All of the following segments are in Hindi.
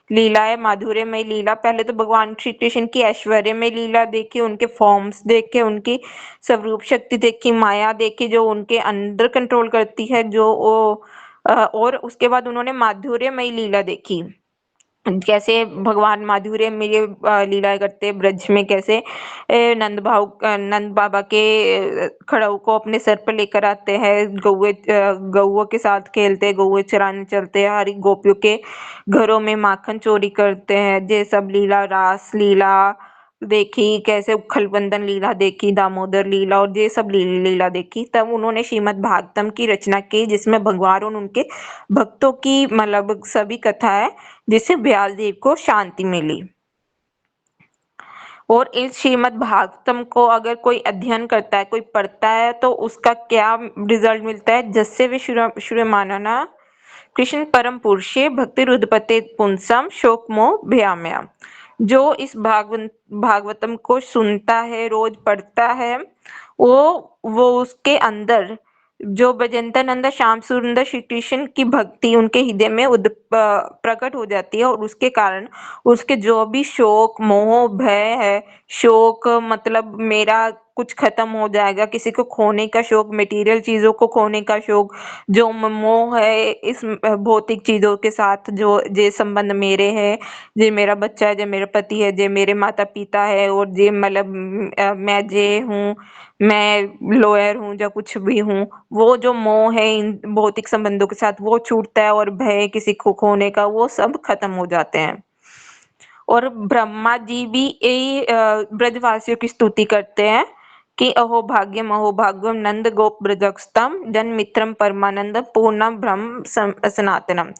लीलाएं माधुर्यमय लीला, पहले तो भगवान श्री कृष्ण की ऐश्वर्यमय लीला देखी, उनके फॉर्म्स देखे, उनकी स्वरूप शक्ति देखी, माया देखी जो उनके अंदर कंट्रोल करती है, जो वो और उसके बाद उन्होंने माधुर्यमय लीला देखी, कैसे भगवान माधुर्य में ये लीलाएं करते हैं ब्रज में, कैसे नंद बाबा के खड़ाऊ को अपने सर पर लेकर आते हैं, गौओं के साथ खेलते हैं, गौए चराने चलते हैं, हरी गोपियों के घरों में माखन चोरी करते हैं, ये सब लीला, रास लीला देखी, कैसे उखल बंधन लीला देखी, दामोदर लीला और ये सब लीला देखी। तब उन्होंने श्रीमद् भागवतम की रचना की, जिसमें भगवान और उनके भक्तों की मतलब सभी कथा है, जिससे व्यासदेव को शांति मिली। और इस श्रीमद् भागवतम को अगर कोई अध्ययन करता है, कोई पढ़ता है, तो उसका क्या रिजल्ट मिलता है? जस्य विश्वमानना कृष्ण परम पुरुषे भक्ति रुदपते पुंसम शोक मोह भयाम्या। जो इस भागवतम को सुनता है, रोज पढ़ता है, वो उसके अंदर जो बजंतानंद श्याम सुंदर श्री कृष्ण की भक्ति उनके हृदय में प्रकट हो जाती है, और उसके कारण उसके जो भी शोक मोह भय है, शोक मतलब मेरा कुछ खत्म हो जाएगा, किसी को खोने का शोक, मटेरियल चीजों को खोने का शोक, जो मोह है इस भौतिक चीजों के साथ, जो जे संबंध मेरे है, जे मेरा बच्चा है, जे मेरा पति है, जे मेरे माता पिता है, और जे मतलब मैं जे हूँ, मैं लॉयर हूँ या कुछ भी हूँ, वो जो मोह है इन भौतिक संबंधों के साथ, वो छूटता है, और भय किसी को खोने का, वो सब खत्म हो जाते हैं। और ब्रह्मा जी भी यही ब्रजवासियों की स्तुति करते हैं कि अहो भाग्यम नंद गोप ब्रजस्तम जन मित्रम परमानंद पूर्णम ब्रह्म सनातनम,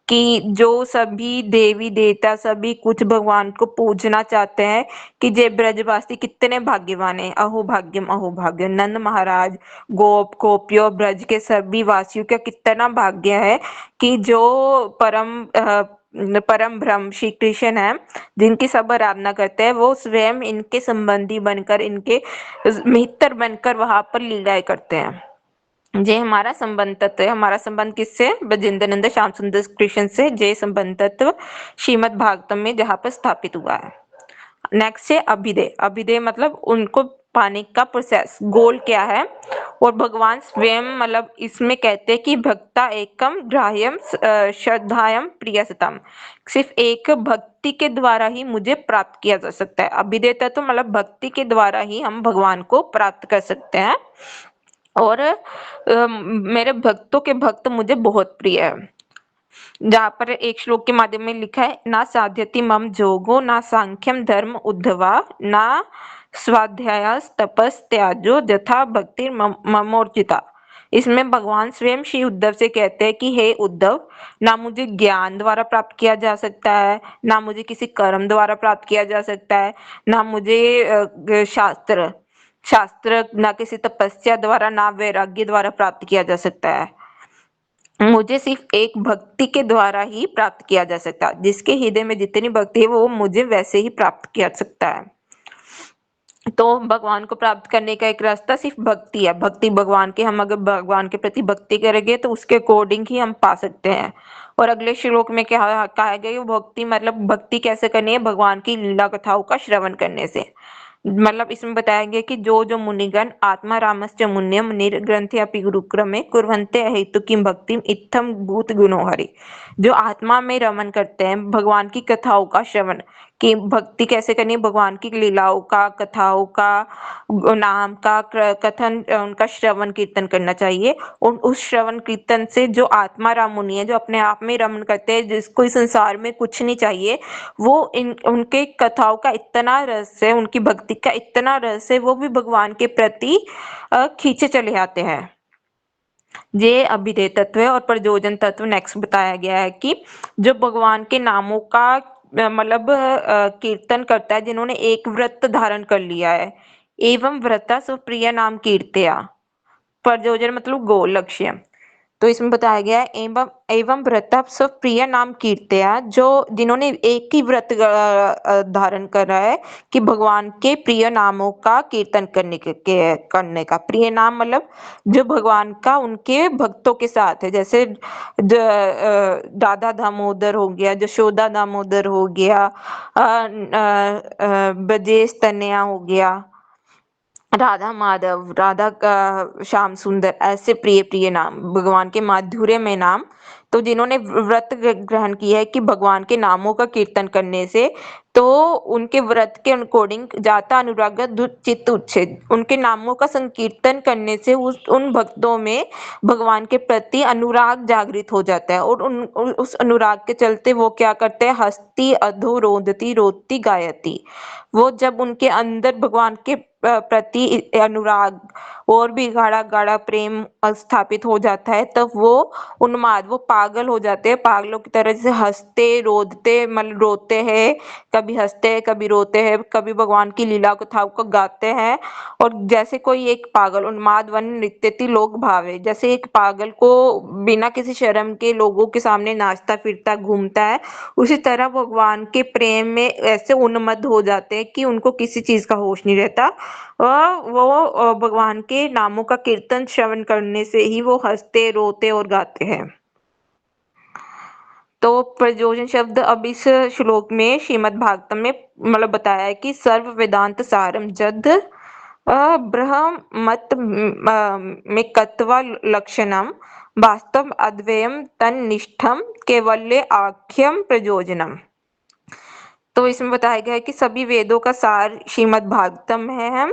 कि जो सभी देवी देवता सभी कुछ भगवान को पूजना चाहते हैं, कि जे ब्रजवासी कितने भाग्यवान है, अहो भाग्यम नंद महाराज, गोप गोपियों, ब्रज के सभी वासियों का कितना भाग्य है कि जो परम ब्रह्म श्री कृष्ण है, जिनकी सब आराधना करते हैं, वो स्वयं इनके संबंधी बनकर, इनके मित्र बनकर वहां पर लीलाएं करते हैं। ये हमारा संबंध तत्व है। हमारा संबंध किससे? ब्रजेंद्रनंद श्याम सुंदर कृष्ण से। ये संबंध तत्व श्रीमद् भागवतम में जहाँ पर स्थापित हुआ है। नेक्स्ट है अभिधेय। अभिधेय मतलब उनको पाने का प्रोसेस, गोल क्या है? और भगवान स्वयं मतलब इसमें कहते हैं कि भक्ता एकम ग्राह्यम श्रद्धायम प्रियसतम, सिर्फ एक भक्ति के द्वारा ही मुझे प्राप्त किया जा सकता है। अभिधेय तो मतलब भक्ति के द्वारा ही हम भगवान को प्राप्त कर सकते हैं, और मेरे भक्तों के भक्त मुझे बहुत प्रिय है। जहाँ पर एक श्लोक के माध्यम में लिखा है, ना साध्यति मम जोगो ना सांख्यम धर्म उद्धवा ना स्वाध्याय तपस त्याजो यथा भक्ति ममोर्जिता। इसमें भगवान स्वयं श्री उद्धव से कहते हैं कि हे उद्धव, ना मुझे ज्ञान द्वारा प्राप्त किया जा सकता है, ना मुझे किसी कर्म द्वारा प्राप्त किया जा सकता है, ना मुझे शास्त्र शास्त्र ना किसी तपस्या द्वारा, ना वैराग्य द्वारा प्राप्त किया जा सकता है। मुझे सिर्फ एक भक्ति के द्वारा ही प्राप्त किया जा सकता है। जिसके हृदय में जितनी भक्ति है वो मुझे वैसे ही प्राप्त किया सकता है। तो भगवान को प्राप्त करने का एक रास्ता सिर्फ भक्ति है। भक्ति भगवान के, हम अगर भगवान के प्रति भक्ति करेंगे तो उसके अकॉर्डिंग ही हम पा सकते हैं। और अगले श्लोक में क्या कहा गया, भक्ति मतलब भक्ति कैसे करनी है? भगवान की लीला कथाओं का श्रवण करने से। मतलब इसमें बताया गया कि जो जो मुनिगण आत्मा रामश्च मुन्यम निर्ग्रंथ्यापि गुरुक्रमे कुर्वन्ते अहेतुकीं भक्तिम इत्थम भूत गुणो हरि। जो आत्मा में रमन करते हैं, भगवान की कथाओं का श्रवण, कि भक्ति कैसे करनी है? भगवान की लीलाओं का, कथाओं का, नाम का कथन, उनका श्रवण कीर्तन करना चाहिए। और उस श्रवण कीर्तन से जो आत्मा राम मुनि है, जो अपने आप में रमन करते हैं, जिसको इस संसार में कुछ नहीं चाहिए, वो इन उनके कथाओं का इतना रस है, उनकी भक्ति का इतना रस है, वो भी भगवान के प्रति खींचे चले आते हैं। ये अभिधेय तत्व है। और प्रयोजन तत्व नेक्स्ट बताया गया है कि जो भगवान के नामों का मतलब कीर्तन करता है, जिन्होंने एक व्रत धारण कर लिया है, एवं व्रता सुप्रिय नाम कीर्तया। प्रयोजन मतलब गोल लक्ष्य। तो इसमें बताया गया है एवं एवं व्रता सब प्रिय नाम कीर्तया, जो जिन्होंने एक ही व्रत धारण करा है कि भगवान के प्रिय नामों का कीर्तन करने का। प्रिय नाम मतलब जो भगवान का उनके भक्तों के साथ है, जैसे राधा दामोदर हो गया, यशोदा दामोदर हो गया, ब्रजेश तनया हो गया, राधा माधव, राधा का श्याम सुंदर, ऐसे प्रिय प्रिय नाम भगवान के माधुर्य में नाम। तो जिन्होंने व्रत ग्रहण किया है कि भगवान के नामों का कीर्तन करने से, तो उनके व्रत के अकॉर्डिंग जाता अनुराग चित्त उच्छेद, उनके नामों का संकीर्तन करने से उन भक्तों में भगवान के प्रति अनुराग जागृत हो जाता है, और उस अनुराग के चलते वो क्या करते हैं, हस्ती अधो रोदती रोती गायती। वो जब उनके अंदर भगवान के प्रति अनुराग और भी गाढ़ा गाढ़ा प्रेम स्थापित हो जाता है, तब वो उन्माद, वो पागल हो जाते हैं, पागलों की तरह से हंसते रोदते, मतलब रोते हैं, कभी हंसते हैं कभी रोते हैं, कभी भगवान की लीला कथाओं को गाते हैं। और जैसे कोई एक पागल उन्माद वन नृत्यति लोक भावे, जैसे एक पागल को बिना किसी शर्म के लोगों के सामने नाचता फिरता घूमता है, उसी तरह भगवान के प्रेम में ऐसे उन्मत्त हो जाते हैं कि उनको किसी चीज का होश नहीं रहता। वो भगवान के नामों का कीर्तन श्रवण करने से ही वो हंसते रोते और गाते हैं। तो प्रयोजन शब्द अब इस श्लोक में श्रीमद् भागवतम में मतलब बताया है कि सर्व वेदांत सारम जद ब्रह्मत में कत्वा लक्षणम वास्तव अद्वयम तन्निष्ठम कैवल्य आख्यम प्रयोजनम। तो इसमें बताया गया है कि सभी वेदों का सार श्रीमद् भागवतम है,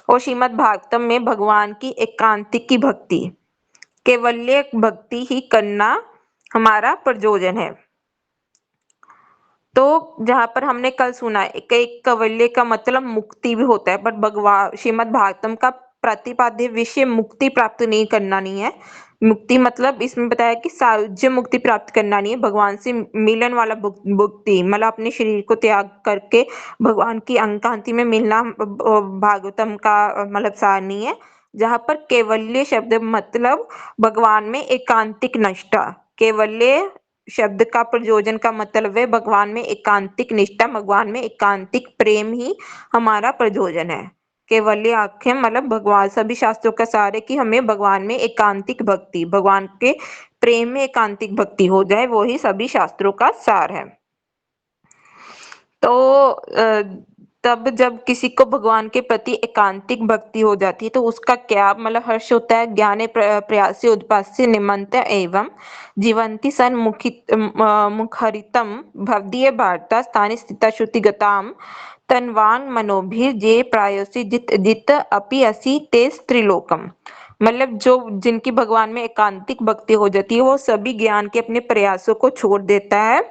और श्रीमद् भागवतम में भगवान की एकांतिक की भक्ति, केवल्य भक्ति ही करना हमारा प्रयोजन है। तो जहाँ पर हमने कल सुना एक कैवल्य का मतलब मुक्ति भी होता है, पर भगवान श्रीमद् भागवतम का प्रतिपाद्य विषय मुक्ति प्राप्त नहीं करना नहीं है। मुक्ति मतलब इसमें बताया कि सायुज्य मुक्ति प्राप्त करना नहीं है, भगवान से मिलन वाला मुक्ति, मतलब अपने शरीर को त्याग करके भगवान की अंकांति में मिलना भागवतम का मतलब सार नहीं है। जहाँ पर कैवल्य शब्द मतलब भगवान में एकांतिक निष्ठा, कैवल्य शब्द का प्रयोजन का मतलब है भगवान में एकांतिक निष्ठा, भगवान में एकांतिक प्रेम ही हमारा प्रयोजन है। कैवल्य आख्य मतलब भगवान, सभी शास्त्रों का सार है कि हमें भगवान में एकांतिक भक्ति, भगवान के प्रेम में एकांतिक भक्ति हो जाए, वो ही सभी शास्त्रों का सार है। तो तब जब किसी को भगवान के प्रति एकांतिक भक्ति हो जाती है तो उसका क्या मतलब हर्ष होता है, ज्ञाने प्रयासे उद्भास्य निमंत एवं जीवंती सन मुखरितम भवदीय वार्ता स्थाने स्थिता श्रुतिगताम तन्वांग मनोभिर जे प्रायोसी जित जित अपि असि ते त्रिलोकम। मतलब जो जिनकी भगवान में एकांतिक भक्ति हो जाती है वो सभी ज्ञान के अपने प्रयासों को छोड़ देता है,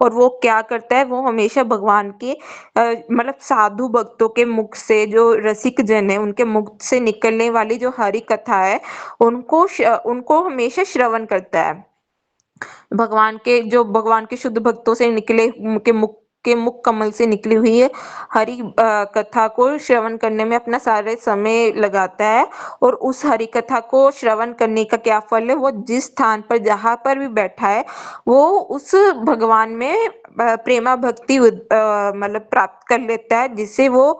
और वो क्या करता है, वो हमेशा भगवान के मतलब साधु भक्तों के मुख से, जो रसिक जन है उनके मुख से निकलने वाली जो हरि कथा है उनको हमेशा श्रवण करता है। भगवान के जो भगवान के शुद्ध भक्तों से निकले के मुख कमल से निकली हुई है हरि कथा को श्रवण करने में अपना सारे समय लगाता है, और उस हरि कथा को श्रवण करने का क्या फल है, वो जिस स्थान पर जहाँ पर भी बैठा है वो उस भगवान में प्रेमा भक्ति मतलब प्राप्त कर लेता है, जिससे वो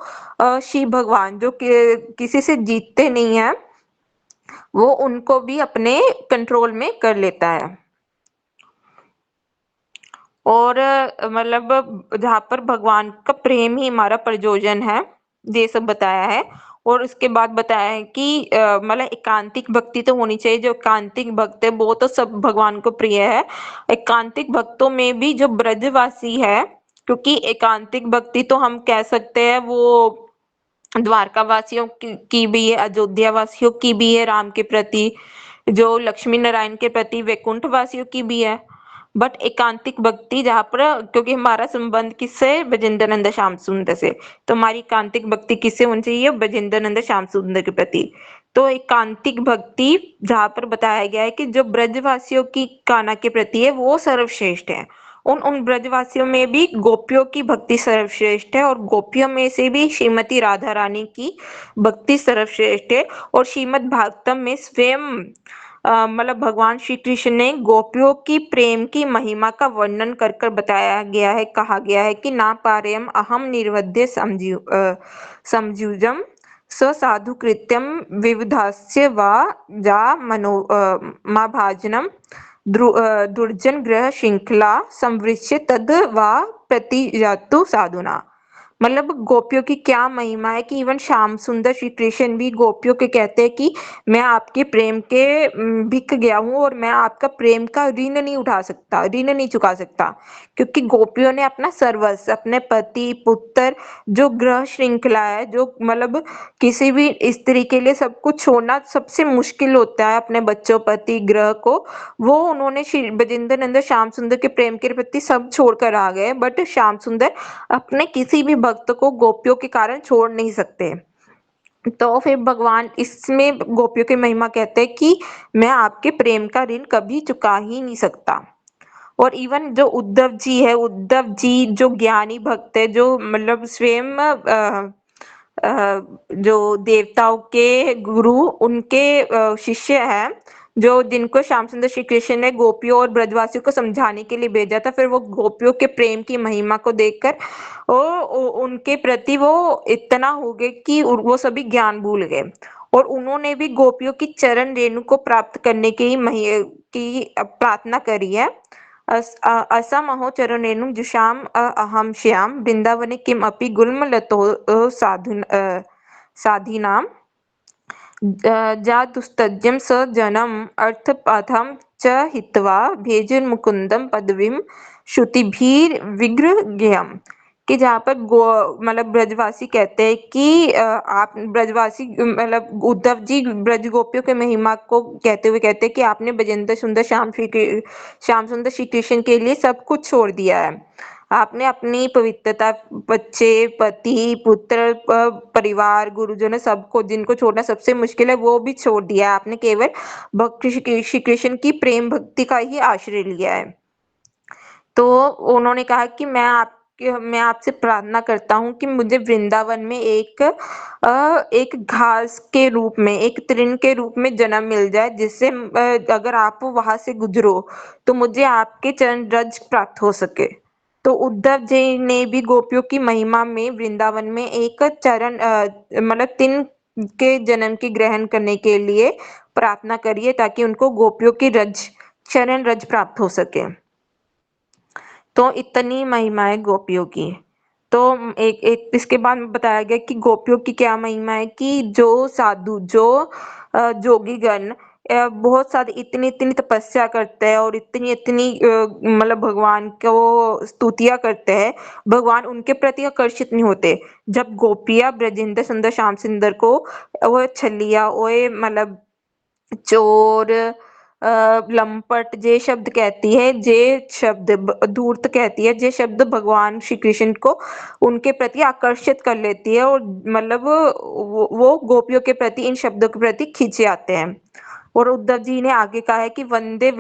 शिव भगवान जो किसी से जीतते नहीं है, वो उनको भी अपने कंट्रोल में कर लेता है। और मतलब जहाँ पर भगवान का प्रेम ही हमारा प्रयोजन है, ये सब बताया है। और उसके बाद बताया है कि मतलब एकांतिक भक्ति तो होनी चाहिए, जो एकांतिक भक्त है वो तो सब भगवान को प्रिय है। एकांतिक भक्तों में भी जो ब्रजवासी है, क्योंकि एकांतिक भक्ति तो हम कह सकते हैं वो द्वारका वासियों की भी है, अयोध्या वासियों की भी है, राम के प्रति, जो लक्ष्मी नारायण के प्रति वैकुंठ वासियों की भी है। बट एकांतिक भक्ति जहाँ पर, क्योंकि हमारा संबंध किससे, ब्रजेंद्र नंद श्याम सुंदर से, तो हमारी एकांतिक भक्ति किससे होनी चाहिए, ब्रजेंद्र नंद श्याम सुंदर के प्रति। तो एकांतिक भक्ति जहाँ पर बताया गया है कि जो ब्रजवासियों की कान्हा के प्रति है वो सर्वश्रेष्ठ है। उन उन ब्रजवासियों में भी गोपियों की भक्ति सर्वश्रेष्ठ है, और गोपियों में से भी श्रीमती राधा रानी की भक्ति सर्वश्रेष्ठ है। और श्रीमद् भागवतम में स्वयं मतलब भगवान श्री कृष्ण ने गोपियों की प्रेम की महिमा का वर्णन कर कर बताया गया है, कहा गया है कि ना पारयम अहम निर्वध्य समझुजम स साधु कृत्यम विविधास्य वा जा मा भाजनम दुर्जन ग्रह श्रृंखला संवृश्य तद वा प्रतिजातु साधुना। मतलब गोपियों की क्या महिमा है कि इवन श्याम सुंदर श्री कृष्ण भी गोपियों के कहते हैं कि मैं आपके प्रेम के बिक गया हूँ और मैं आपका प्रेम का ऋण नहीं उठा सकता, ऋण नहीं चुका सकता, क्योंकि गोपियों ने अपना सर्वस्व, अपने पति पुत्र, जो ग्रह श्रृंखला है, जो मतलब किसी भी स्त्री के लिए सब कुछ छोड़ना सबसे मुश्किल होता है, अपने बच्चों पति ग्रह को, वो उन्होंने श्री ब्रजेंद्र नंदन श्याम सुंदर के प्रेम के प्रति सब छोड़कर आ गए, बट श्याम सुंदर अपने किसी भी भक्त को गोपियों के कारण छोड़ नहीं सकते। तो फिर भगवान इसमें गोपियों की महिमा कहते हैं कि मैं आपके प्रेम का ऋण कभी चुका ही नहीं सकता। और इवन जो उद्धव जी है, उद्धव जी जो ज्ञानी भक्त है, जो मतलब स्वयं जो देवताओं के गुरु उनके शिष्य हैं, जो जिनको श्याम सुंदर श्री कृष्ण ने गोपियों और ब्रजवासियों को समझाने के लिए भेजा था, फिर वो गोपियों के प्रेम की महिमा को देखकर उनके प्रति वो इतना हो गए कि वो सभी ज्ञान भूल गए, और उन्होंने भी गोपियों की चरण रेणु को प्राप्त करने की प्रार्थना करी है। असमहो चरणेनु जुषाम अहम श्याम वृंदावने किम अपि गुल्मलतो साधीनाम जातुस्तज्जं स जनम अर्थपथं च हित्वा भेजुर्मुकुन्दं पदवीं श्रुतिभिर्विगृह्य। कि जहाँ पर मतलब ब्रजवासी कहते हैं कि आप ब्रजवासी मतलब उद्धव जी ब्रज गोपियों के महिमा को कहते हुए कहते हैं कि आपने ब्रजेंद्र सुंदर श्याम सुंदर श्री कृष्ण के लिए सब कुछ छोड़ दिया है। आपने अपनी पवित्रता, बच्चे, पति, पुत्र, परिवार, गुरुजनों सबको, जिनको छोड़ना सबसे मुश्किल है, वो भी छोड़ दिया है। आपने केवल श्री कृष्ण की प्रेम भक्ति का ही आश्रय लिया है। तो उन्होंने कहा कि मैं आपसे प्रार्थना करता हूँ कि मुझे वृंदावन में एक घास के रूप में, एक तृण के रूप में जन्म मिल जाए, जिससे अगर आप वहां से गुजरो तो मुझे आपके चरण रज प्राप्त हो सके। तो उद्धव जी ने भी गोपियों की महिमा में वृंदावन में एक चरण मतलब तृण के जन्म की ग्रहण करने के लिए प्रार्थना करी है, ताकि उनको गोपियों की चरण रज प्राप्त हो सके। तो इतनी महिमा है गोपियों की। तो एक इसके बाद बताया गया कि गोपियों की क्या महिमा है कि जो साधु, जो जोगीगण बहुत सारी इतनी इतनी तपस्या करते हैं और इतनी इतनी मतलब भगवान को स्तुतियां करते हैं, भगवान उनके प्रति आकर्षित नहीं होते। जब गोपियां ब्रजेंद्र सुंदर श्याम सुंदर को वो छलिया, ओए मतलब चोर, लंपट जे शब्द कहती है, जे शब्द धूर्त कहती है, जे शब्द भगवान श्री कृष्ण को उनके प्रति आकर्षित कर लेती है, और मतलब वो गोपियों के प्रति, इन शब्दों के प्रति खींचे आते हैं। और उद्धव जी ने आगे कहा है कि वंदे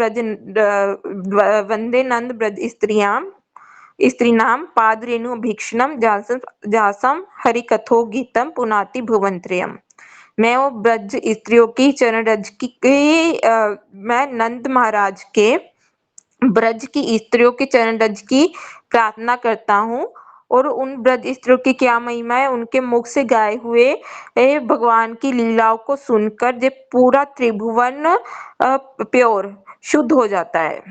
नंद ब्रज स्त्रीणाम पाद रेणु भीक्षणम जासम हरिकथो गीतम पुनाति भुवनत्रयम्। मैं वो ब्रज स्त्रियों की चरण रज मैं नंद महाराज के ब्रज की स्त्रियों के चरण रज की प्रार्थना करता हूँ, और उन ब्रज स्त्रियों की क्या महिमा है, उनके मुख से गाए हुए भगवान की लीलाओं को सुनकर जो पूरा त्रिभुवन प्योर शुद्ध हो जाता है।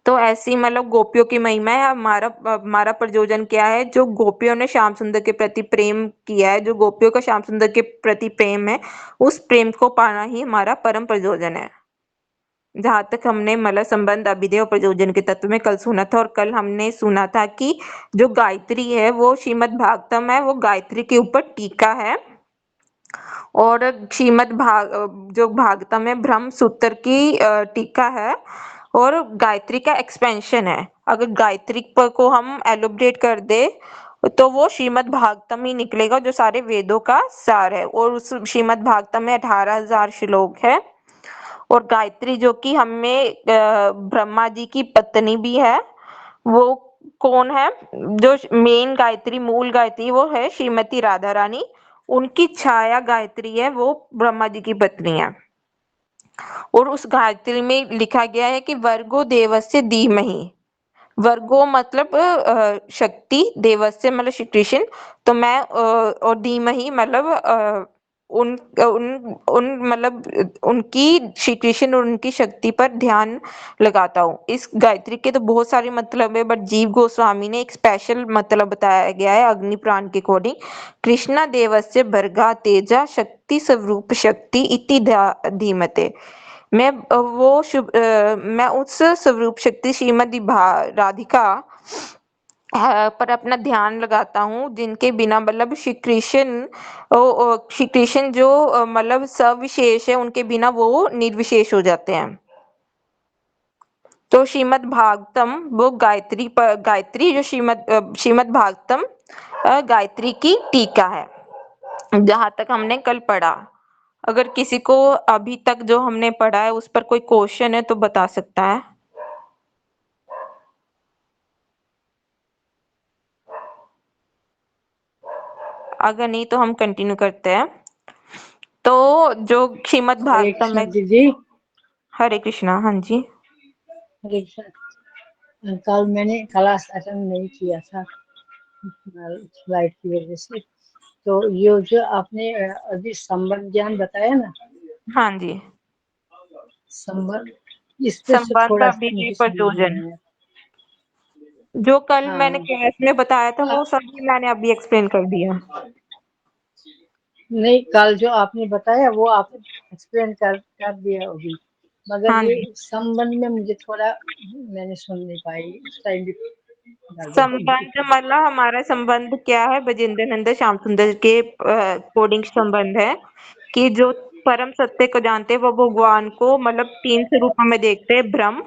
तो ऐसी मतलब गोपियों की महिमा है। हमारा प्रयोजन क्या है, जो गोपियों ने श्याम सुंदर के प्रति प्रेम किया है, जो गोपियों का श्याम सुंदर के प्रति प्रेम है, उस प्रेम को पाना ही हमारा परम प्रयोजन है। जहाँ तक हमने मतलब संबंध अभिधेय और प्रयोजन के तत्व में कल सुना था, और कल हमने सुना था कि जो गायत्री है वो श्रीमद् भागवतम है, वो गायत्री के ऊपर टीका है, और जो भागवतम है ब्रह्म सूत्र की टीका है, और गायत्री का एक्सपेंशन है। अगर गायत्री पर को हम एलोब्रेट कर दे तो वो श्रीमद् भागवतम ही निकलेगा, जो सारे वेदों का सार है। और उस श्रीमद् भागवतम में 18,000 श्लोक है। और गायत्री जो कि हमें ब्रह्मा जी की पत्नी भी है, वो कौन है, जो मेन गायत्री, मूल गायत्री, वो है श्रीमती राधा रानी। उनकी छाया गायत्री है, वो ब्रह्मा जी की पत्नी है। और उस गायत्री में लिखा गया है कि वर्गो देवस्य धीमहि। वर्गो मतलब शक्ति, देवस्य मतलब श्री कृष्ण, तो मैं और धीमहि मतलब उन उन मतलब उनकी, श्री कृष्ण और उनकी शक्ति पर ध्यान लगाता हूँ। इस गायत्री के तो बहुत सारे मतलब है, बट जीव गोस्वामी ने एक स्पेशल मतलब बताया गया है अग्नि पुराण के अकॉर्डिंग। कृष्णा देवस्य भर्गा तेजा शक्ति स्वरूप शक्ति इति धीमते। मैं मैं उस स्वरूप शक्ति श्रीमती राधिका पर अपना ध्यान लगाता हूँ, जिनके बिना मतलब श्री कृष्ण श्री कृष्ण जो मतलब सविशेष है, उनके बिना वो निर्विशेष हो जाते हैं। तो श्रीमद् भागवतम वो गायत्री पर, गायत्री जो श्रीमद् भागवतम गायत्री की टीका है, जहां तक हमने कल पढ़ा। अगर किसी को अभी तक जो हमने पढ़ा है उस पर कोई क्वेश्चन है तो बता सकता है, अगर नहीं तो हम कंटिन्यू करते हैं। तो जो श्रीमद् हरे भागवतम कृष्ण है। दीदी। हरे कृष्णा। हाँ जी। हरे कृष्ण। कल मैंने क्लास अटेंड नहीं किया था फ्लाइट की वजह से। तो ये जो आपने अभी संबंध ज्ञान बताया ना, हाँ जी। संबंध, इस पे से संबंध थोड़ा सा अभिधि मुझे समझ में प्रयोजन, आया। जो कल मैंने हाँ। क्लास में बताया था वो अ- सभी मैंने अभी एक्सप्लेन कर दिया। नहीं, कल जो आपने बताया वो आपने एक्सप्लेन कर दिया अभी, मगर हाँ ये जी। संबंध में मुझे थोड़ा मैंने सुन नहीं पाई उस टाइम भी, गड़बड़ हो गई संबंध मतलब हमारा संबंध क्या है, बजेंद्र नंद श्याम सुंदर के कोडिंग संबंध है कि जो परम सत्य को जानते हैं वो भगवान को मतलब तीन स्वरूपों में देखते हैं। ब्रह्म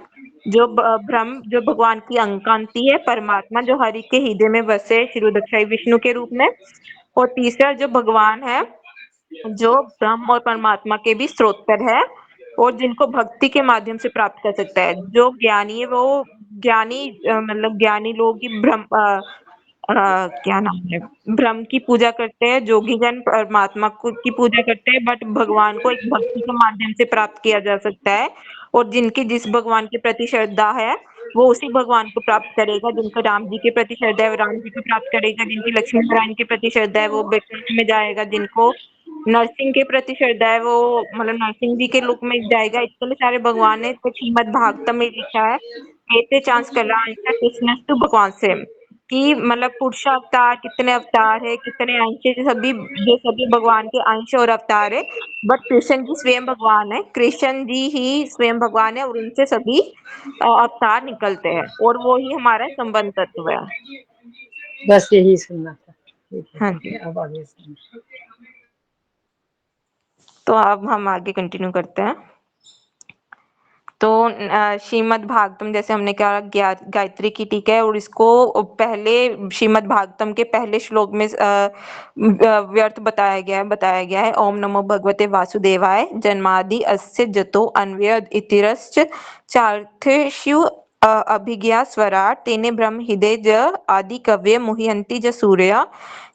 ब्रह्म जो भगवान की अंकांति है, परमात्मा जो हरि के हृदय में बसे क्षीरोदक्षाई विष्णु के रूप में, और तीसरा जो भगवान है जो ब्रह्म और परमात्मा के भी स्रोतर है, और जिनको भक्ति के माध्यम से प्राप्त कर सकता है। जो ज्ञानी है वो ज्ञानी मतलब ज्ञानी लोग ही क्या नाम है, ब्रह्म की पूजा करते हैं, जोगी जन परमात्मा की पूजा करते हैं, बट भगवान को एक भक्ति के माध्यम से प्राप्त किया जा सकता है। और जिनकी जिस भगवान के प्रति श्रद्धा है वो उसी भगवान को प्राप्त करेगा। जिनको राम जी के प्रति श्रद्धा है वो राम जी को प्राप्त करेगा, जिनकी लक्ष्मी नारायण के प्रति श्रद्धा है वो वैकुंठ में जाएगा, जिनको नरसिंह के प्रति श्रद्धा है वो मतलब नरसिंह जी के लुक में जाएगा। इतने सारे भगवान है, तो श्रीमद् भागवतम में लिखा है एते चांस कला अंश कृष्णस्तु भगवान से, कि मतलब पुरुषावतार कितने अवतार है, कितने अंश है, जो सभी भगवान के अंश और अवतार है, बट कृष्ण जी स्वयं भगवान है, कृष्ण जी ही स्वयं भगवान है, और उनसे सभी अवतार निकलते हैं, और वो ही हमारा संबंध तत्व है। बस यही सुनना था। हाँ ठीक जी। है, अब आगे सुनिए। तो अब हम आगे कंटिन्यू करते हैं। तो श्रीमद् भागवतम जैसे हमने कहा गायत्री की टीका है, और इसको पहले श्रीमद् भागवतम के पहले श्लोक में व्यर्थ बताया गया है ओम नमो भगवते वासुदेवाय जन्मादि अस्य जतो अन्वय इतिरश्च चार्थेषु अभिज्ञा स्वरा तेने ब्रह्म हृदय ज आदि कव्य मुह्यन्ति ज सूर्य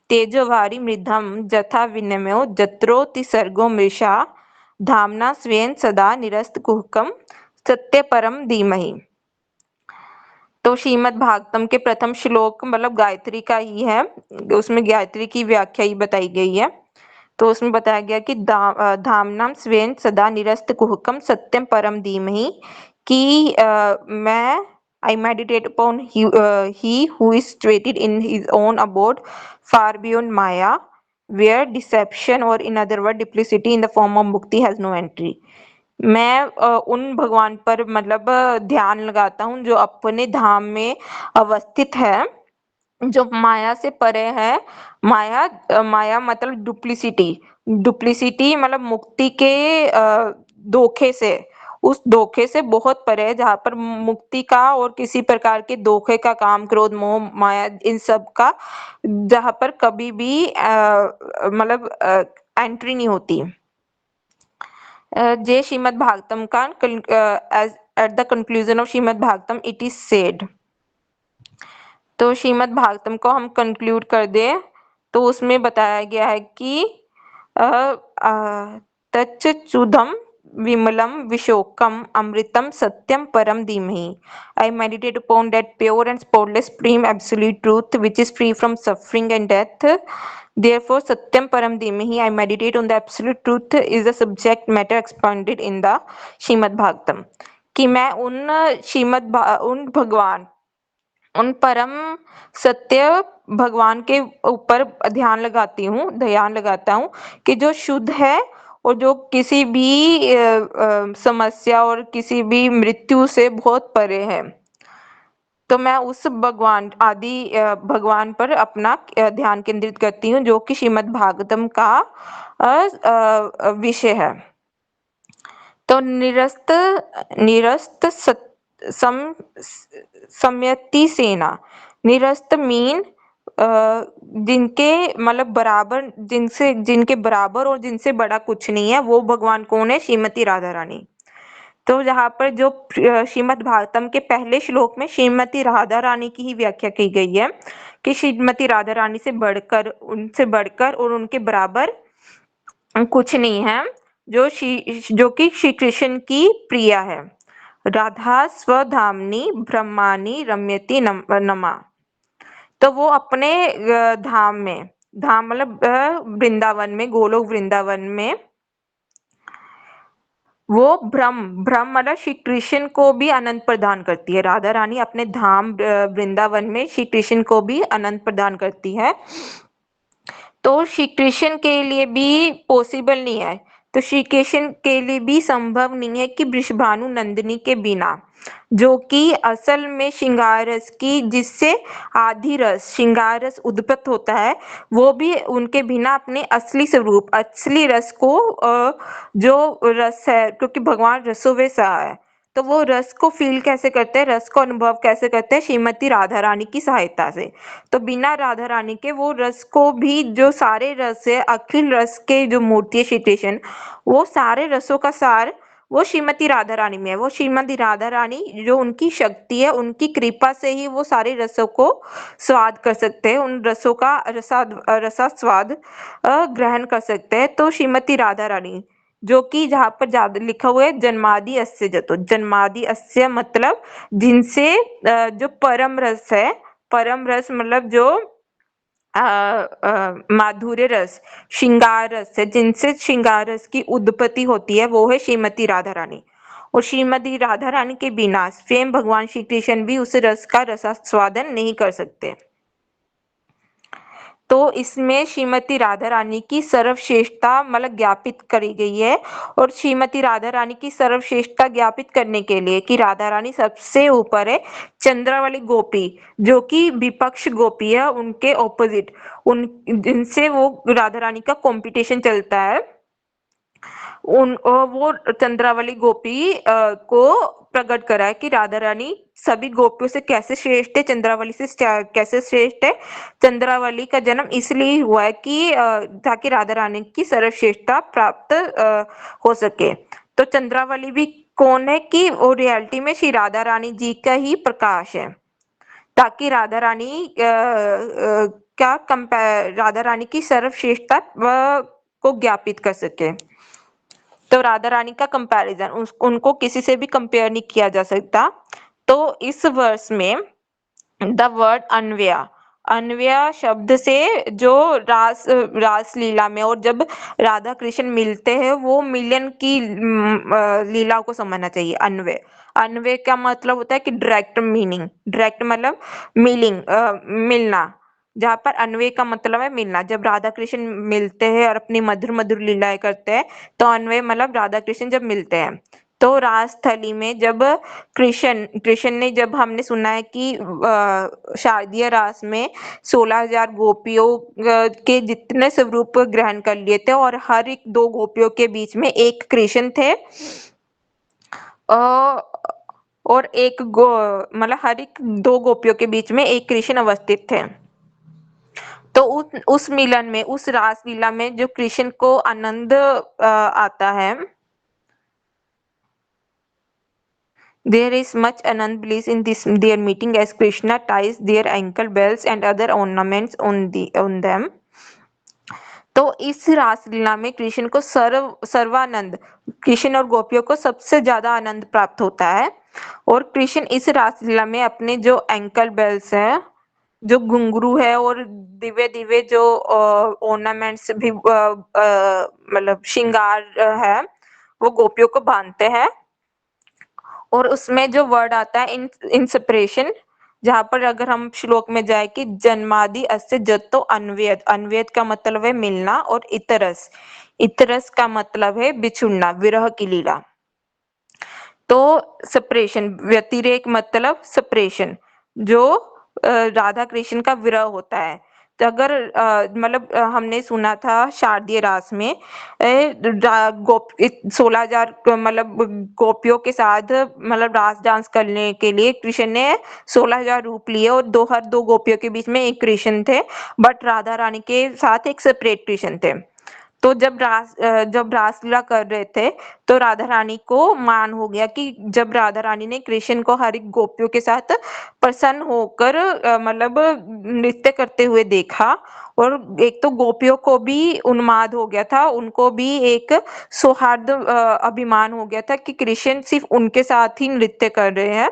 तेजोवारी मृधम जथा विनिमयो जत्रोति सर्गो मृषा धाम्ना स्वेन सदा निरस्तकुहकम् सत्य परम धीमहि। तो श्रीमद् भागवतम के प्रथम श्लोक मतलब गायत्री का ही है, उसमें गायत्री की व्याख्या ही बताई गई है। तो उसमें बताया गया कि धामनाम स्वेन सदा निरस्त कुहकम सत्यम परम धीमहि, कि मैं I meditate upon he who is situated in his own abode far beyond Maya, where deception or in other words duplicity in the form of mukti has no entry। मैं उन भगवान पर मतलब ध्यान लगाता हूँ जो अपने धाम में अवस्थित है, जो माया से परे है। माया मतलब डुप्लीसिटी, डुप्लीसिटी मतलब मुक्ति के धोखे से, उस धोखे से बहुत परे है, जहाँ पर मुक्ति का और किसी प्रकार के धोखे का, काम क्रोध मोह माया इन सब का जहाँ पर कभी भी मतलब एंट्री नहीं होती। जे श्रीमद् भागवतम का at the conclusion of Shrimad Bhagavatam it is said. तो श्रीमद् भागवतम को हम कंक्लूड कर दें तो उसमें बताया गया है कि तच्चुदम विमलम विशोकम अमृतम सत्यम परम धीमहि. I meditate upon that pure and spotless supreme absolute truth which is free from suffering and death. Therefore, Satyam Param Dhimahi, I meditate on the absolute truth is the subject matter expounded in the Shrimad Bhagavatam. कि मैं उन भगवान उन परम सत्य भगवान के ऊपर ध्यान लगाता हूँ कि जो शुद्ध है और जो किसी भी समस्या और किसी भी मृत्यु से बहुत परे है. तो मैं उस भगवान पर अपना ध्यान केंद्रित करती हूँ जो कि श्रीमद् भागवतम का विषय है. तो निरस्त सम्यति सेना. निरस्त मीन जिनके मतलब बराबर जिनके बराबर और जिनसे बड़ा कुछ नहीं है, वो भगवान कौन है? श्रीमती राधा रानी. तो जहाँ पर जो श्रीमद् भागवतम के पहले श्लोक में श्रीमती राधा रानी की ही व्याख्या की गई है कि श्रीमती राधा रानी से बढ़कर, उनसे बढ़कर और उनके बराबर कुछ नहीं है, जो कि श्री कृष्ण की प्रिया है. राधा स्वधामनी ब्रह्मानी रम्यति नमा. तो वो अपने धाम में, धाम मतलब वृंदावन में, गोलोक वृंदावन में वो ब्रह्म मतलब श्री कृष्ण को भी आनंद प्रदान करती है. राधा रानी अपने धाम वृंदावन में श्री कृष्ण को भी आनंद प्रदान करती है. तो श्री कृष्ण के लिए भी पॉसिबल नहीं है, तो श्री कृष्ण के लिए भी संभव नहीं है कि वृषभानु नंदिनी के बिना, जो कि असल में श्रृंगार रस की, जिससे आदि रस श्रृंगार रस उत्पन्न होता है, वो भी उनके बिना अपने असली स्वरूप, असली रस को जो रस है, क्योंकि भगवान रसों में सा है, तो वो रस को फील कैसे करते हैं, रस को अनुभव कैसे करते हैं? श्रीमती राधा रानी की सहायता से. तो बिना राधा रानी के वो रस को भी, जो सारे रस है, अखिल रस के जो मूर्ति है श्री कृष्ण, वो सारे रसों का सार वो श्रीमती राधा रानी में है. वो श्रीमती राधा रानी जो उनकी शक्ति है, उनकी कृपा से ही वो सारे रसों को स्वाद कर सकते हैं, उन रसों का रसा स्वाद ग्रहण कर सकते हैं. तो श्रीमती राधा रानी, जो कि जहाँ पर ज्यादा लिखा हुआ है जन्मादि अस्य जतो, जन्मादि अस्य मतलब जिनसे जो परम रस है, परम रस मतलब जो माधुर्य रस, श्रृंगार रस है, जिनसे श्रृंगार रस की उत्पत्ति होती है, वो है श्रीमती राधा रानी. और श्रीमती राधा रानी के बिना स्वयं भगवान श्री कृष्ण भी उस रस का रसास्वादन नहीं कर सकते. तो इसमें श्रीमती राधा रानी की सर्वश्रेष्ठता मतलब ज्ञापित करी गई है. और श्रीमती राधा रानी की सर्वश्रेष्ठता ज्ञापित करने के लिए कि राधा रानी सबसे ऊपर है, चंद्रावली गोपी जो कि विपक्ष गोपी है, उनके ऑपोजिट, उन जिनसे वो राधा रानी का कंपटीशन चलता है, वो चंद्रावली गोपी को प्रकट करा है कि राधा रानी सभी गोपियों से कैसे श्रेष्ठ है, चंद्रावली से कैसे श्रेष्ठ है. चंद्रावली का जन्म इसलिए हुआ है कि ताकि राधा रानी की सर्वश्रेष्ठता प्राप्त हो सके. तो चंद्रावली भी कौन है कि वो रियलिटी में श्री राधा रानी जी का ही प्रकाश है, ताकि राधा रानी राधा रानी की सर्वश्रेष्ठता को ज्ञापित कर सके. तो राधा रानी का कंपैरिजन, उनको किसी से भी कंपेयर नहीं किया जा सकता. तो इस वर्ष में द वर्ड अन्वया, अन्वया शब्द से जो रास लीला में, और जब राधा कृष्ण मिलते हैं वो मिलन की लीला को समझना चाहिए. अन्वय, अन्वय का मतलब होता है कि डायरेक्ट मीनिंग, डायरेक्ट मतलब मीनिंग, मिलना. जहाँ पर अन्वय का मतलब है मिलना, जब राधा कृष्ण मिलते हैं और अपनी मधुर मधुर लीलाएं करते हैं, तो अन्वय मतलब राधा कृष्ण जब मिलते हैं. तो रास थली में जब कृष्ण ने, जब हमने सुना है कि शारदीय रास में 16,000 गोपियों के जितने स्वरूप ग्रहण कर लिए थे, और हर एक दो गोपियों के बीच में एक कृष्ण थे, और एक मतलब हर एक दो गोपियों के बीच में एक कृष्ण अवस्थित थे. तो उस मिलन में, उस रास लीला में जो कृष्ण को आनंद आता है, there is much Anand bliss in this their meeting as Krishna ties their ankle bells and other ornaments on them. तो इस रासलीला में कृष्ण को सर्वानंद, कृष्ण और गोपियों को सबसे ज्यादा आनंद प्राप्त होता है। और कृष्ण इस रासलीला में अपने जो एंकल बेल्स है, जो घुंघरू है और दिव्य दिव्य जो ऑर्नामेंट्स भी मतलब श्रृंगार है, वो गोपियों को बांधते हैं। और उसमें जो वर्ड आता है इंस्पिरेशन, जहाँ पर अगर हम श्लोक में जाए कि जन्मादि अस्य जतो अन्वेद, अन्वेद का मतलब है मिलना, और इतरस, इतरस का मतलब है बिछुड़ना, विरह की लीला। तो सेपरेशन, व्यतिरेक मतलब सेपरेशन, जो राधा कृष्ण का विरह होता है। तो अगर मतलब हमने सुना था शारदीय रास में 16,000 मतलब गोपियों के साथ मतलब रास डांस करने के लिए कृष्ण ने 16,000 रूप लिए, और हर दो गोपियों के बीच में एक कृष्ण थे, बट राधा रानी के साथ एक सेपरेट कृष्ण थे। तो जब रासलीला कर रहे थे, तो राधा रानी को मान हो गया कि जब राधा रानी ने कृष्ण को हर एक गोपियों के साथ प्रसन्न होकर मतलब नृत्य करते हुए देखा, और एक तो गोपियों को भी उन्माद हो गया था, उनको भी एक सौहार्द अभिमान हो गया था कि कृष्ण सिर्फ उनके साथ ही नृत्य कर रहे हैं।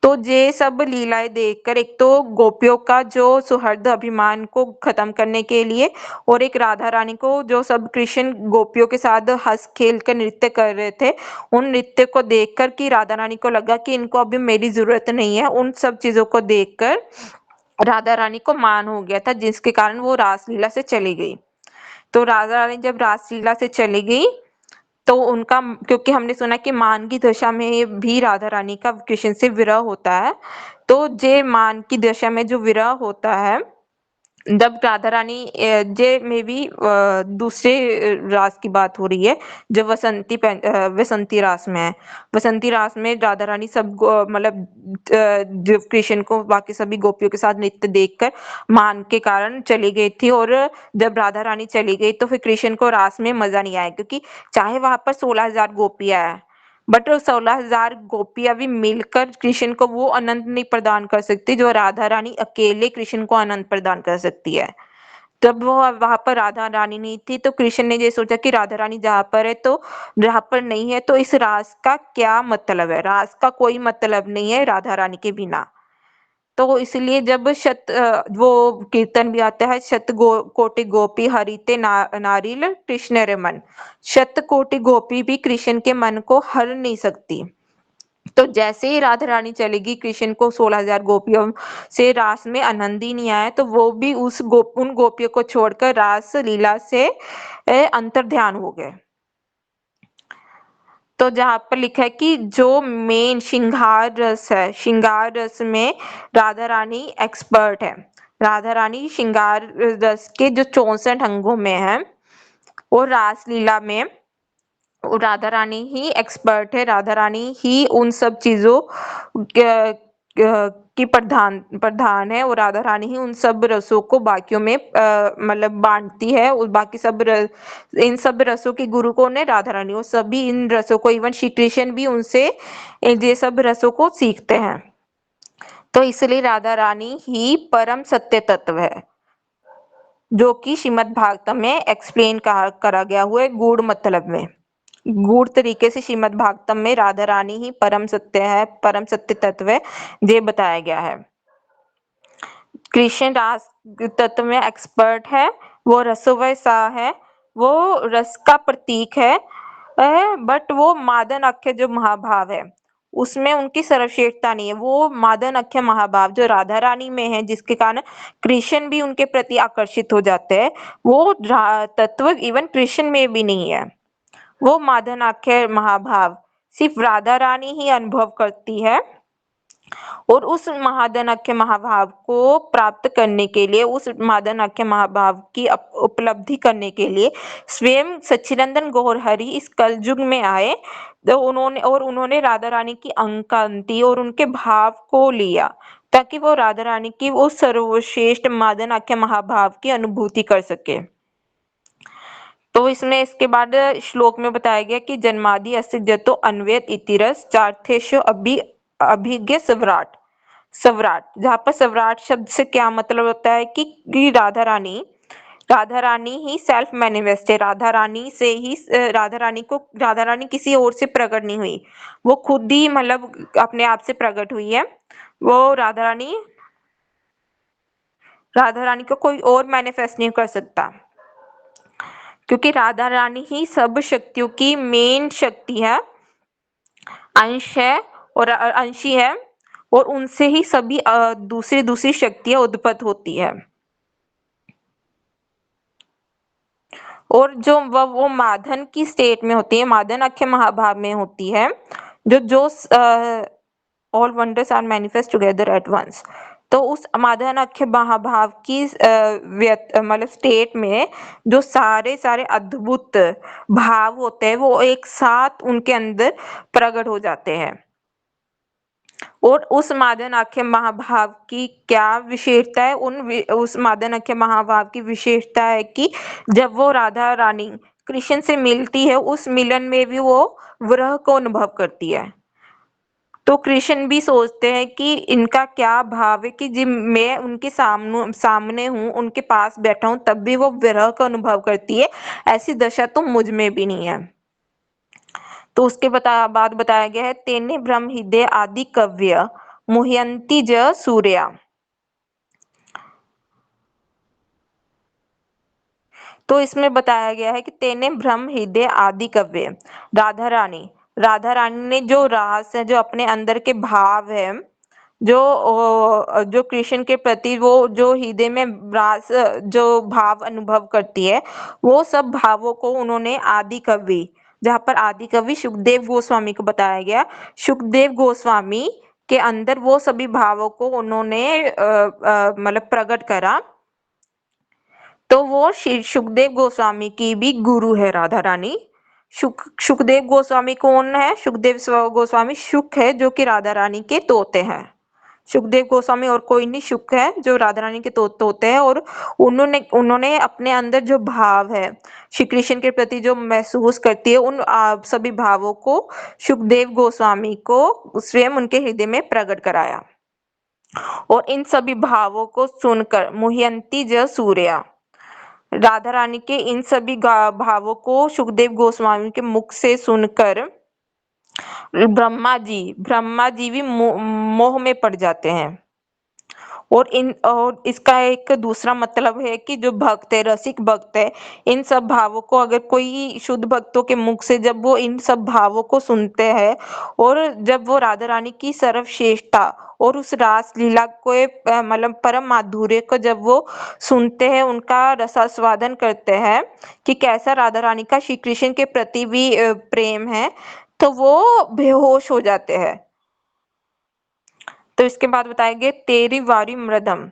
तो ये सब लीलाएं देखकर एक तो गोपियों का जो सुहृद अभिमान को खत्म करने के लिए, और एक राधा रानी को जो सब कृष्ण गोपियों के साथ हंस खेल कर नृत्य कर रहे थे, उन नृत्य को देखकर कि राधा रानी को लगा कि इनको अभी मेरी जरूरत नहीं है, उन सब चीजों को देखकर राधा रानी को मान हो गया था, जिसके कारण वो रासलीला से चली गई। तो राधा रानी जब रासलीला से चली गई, तो उनका, क्योंकि हमने सुना कि मान की दशा में भी राधा रानी का कृष्ण से विरह होता है, तो जे मान की दशा में जो विरह होता है, जब राधा रानी जे में भी दूसरे रास की बात हो रही है, जो वसंती रास में है। वसंती रास में राधा रानी मतलब जो कृष्ण को बाकी सभी गोपियों के साथ नृत्य देखकर मान के कारण चली गई थी, और जब राधा रानी चली गई तो फिर कृष्ण को रास में मजा नहीं आया, क्योंकि चाहे वहां पर 16,000 गोपियां है, बट 16,000 गोपियां भी मिलकर कृष्ण को वो आनंद नहीं प्रदान कर सकती जो राधा रानी अकेले कृष्ण को आनंद प्रदान कर सकती है। जब वो वहां पर राधा रानी नहीं थी, तो कृष्ण ने ये सोचा कि राधा रानी जहाँ पर है, तो जहाँ पर नहीं है तो इस रास का क्या मतलब है, रास का कोई मतलब नहीं है राधा रानी के बिना। तो इसलिए जब वो कीर्तन भी आता है, कोटि गोपी हरिते नारिल कृष्ण रे मन, शत कोटि गोपी भी कृष्ण के मन को हर नहीं सकती। तो जैसे ही राधा रानी चलेगी, कृष्ण को 16,000 गोपियों से रास में आनंद ही नहीं आया, तो वो भी उन गोपियों को छोड़कर रास लीला से अंतर ध्यान हो गए। तो जहाँ पर लिखा है कि जो मेन श्रृंगार रस है, श्रृंगार रस में राधा रानी एक्सपर्ट है। राधा रानी श्रृंगार रस के जो 64 अंगों में है, और रासलीला में वो राधा रानी ही एक्सपर्ट है, राधा रानी ही उन सब चीजों की प्रधान प्रधान है, और राधा रानी ही उन सब रसों को बाकियों में मतलब बांटती है, और बाकी सब इन सब रसों के गुरु कौन है, राधा रानी। और सभी इन रसों को, इवन श्री कृष्ण भी उनसे ये सब रसों को सीखते हैं। तो इसलिए राधा रानी ही परम सत्य तत्व है, जो कि श्रीमद् भागवतम में एक्सप्लेन करा गया हुआ है गूढ़ मतलब में। गूढ़ तरीके से श्रीमद् भागवतम में राधा रानी ही परम सत्य है, परम सत्य तत्व है, ये बताया गया है। कृष्ण रास तत्व में एक्सपर्ट है, वो रसोवय सा है, वो रस का प्रतीक है, बट वो मादन अख्य जो महाभाव है, उसमें उनकी सर्वश्रेष्ठता नहीं है। वो मादन अख्य महाभाव जो राधा रानी में है, जिसके कारण कृष्ण भी उनके प्रति आकर्षित हो जाते हैं, वो तत्व इवन कृष्ण में भी नहीं है। वो मादनाख्य महाभाव सिर्फ राधा रानी ही अनुभव करती है, और उस महादनाख्य महाभाव को प्राप्त करने के लिए, उस महादनाख्य महाभाव की उपलब्धि करने के लिए स्वयं सच्चिदानंद गौरहरि इस कलयुग में आए। तो उन्होंने राधा रानी की अंग कांति और उनके भाव को लिया, ताकि वो राधा रानी की वो सर्वश्रेष्ठ मादनाख्य महाभाव की अनुभूति कर सके। तो इसमें इसके बाद श्लोक में बताया गया कि जन्मादि अस्तित्व अन्वेत इतिरस चार्थेषु अभिज्ञ स्वराट। स्वराट, जहाँ पर स्वराट शब्द से क्या मतलब होता है कि राधा रानी राधा रानी ही सेल्फ मैनिफेस्ट है। राधा रानी से ही राधा रानी किसी और से प्रकट नहीं हुई, वो खुद ही मतलब अपने आप से प्रकट हुई है। वो राधा रानी को कोई और मैनिफेस्ट नहीं कर सकता, क्योंकि राधा रानी ही सब शक्तियों की मेन शक्ति है, अंश है और अंशी है, और उनसे ही सभी दूसरी दूसरी शक्तियां उत्पन्न होती है। और जो वो माधन की स्टेट में होती है, माधन अख्य महाभाव में होती है, जो जो all wonders are manifest together at once. तो उस माधन अख्य महाभाव की मतलब स्टेट में जो सारे सारे अद्भुत भाव होते हैं वो एक साथ उनके अंदर प्रकट हो जाते हैं। और उस मादनाख्य महाभाव की क्या विशेषता है? उस मादनाख्य महाभाव की विशेषता है कि जब वो राधा रानी कृष्ण से मिलती है, उस मिलन में भी वो विरह को अनुभव करती है। तो कृष्ण भी सोचते हैं कि इनका क्या भाव है कि जब मैं उनके सामने हूँ, उनके पास बैठा हूँ, तब भी वो विरह का अनुभव करती है। ऐसी दशा तो मुझ में भी नहीं है। तो उसके बाद बताया गया है, तेने ब्रह्म हृदय आदि कव्य मुह्यंती ज सूर्या। तो इसमें बताया गया है कि तेने ब्रह्म हृदय आदि कव्य, राधा रानी ने जो रास है, जो अपने अंदर के भाव है, जो कृष्ण के प्रति वो जो हृदय में रास जो भाव अनुभव करती है, वो सब भावों को उन्होंने आदि कवि, जहाँ पर आदि कवि सुखदेव गोस्वामी को बताया गया, सुखदेव गोस्वामी के अंदर वो सभी भावों को उन्होंने मतलब प्रकट करा। तो वो श्री सुखदेव गोस्वामी की भी गुरु है राधा रानी। सुखदेव गोस्वामी कौन है? गोस्वामी सुख है, जो कि राधा रानी के तोते हैं। सुखदेव गोस्वामी और कोई नहीं, सुख है जो राधा रानी के तोते हैं। और उन्होंने अपने अंदर जो भाव है श्री कृष्ण के प्रति जो महसूस करती है, उन सभी भावों को सुखदेव गोस्वामी को स्वयं उनके हृदय में प्रकट कराया। और इन सभी भावों को सुनकर मुह्यंती ज सूर्या, राधा रानी के इन सभी भावों को सुखदेव गोस्वामी के मुख से सुनकर ब्रह्मा जी भी मोह में पड़ जाते हैं। और इसका एक दूसरा मतलब है कि जो भक्त है, रसिक भक्त है, इन सब भावों को अगर कोई शुद्ध भक्तों के मुख से जब वो इन सब भावों को सुनते हैं, और जब वो राधा रानी की सर्वश्रेष्ठता और उस रास लीला को मतलब परम माधुर्य को जब वो सुनते हैं, उनका रसास्वादन करते हैं कि कैसा राधा रानी का श्री कृष्ण के प्रति भी प्रेम है, तो वो बेहोश हो जाते हैं। तो इसके बाद बताएंगे तेरी वारी मृदम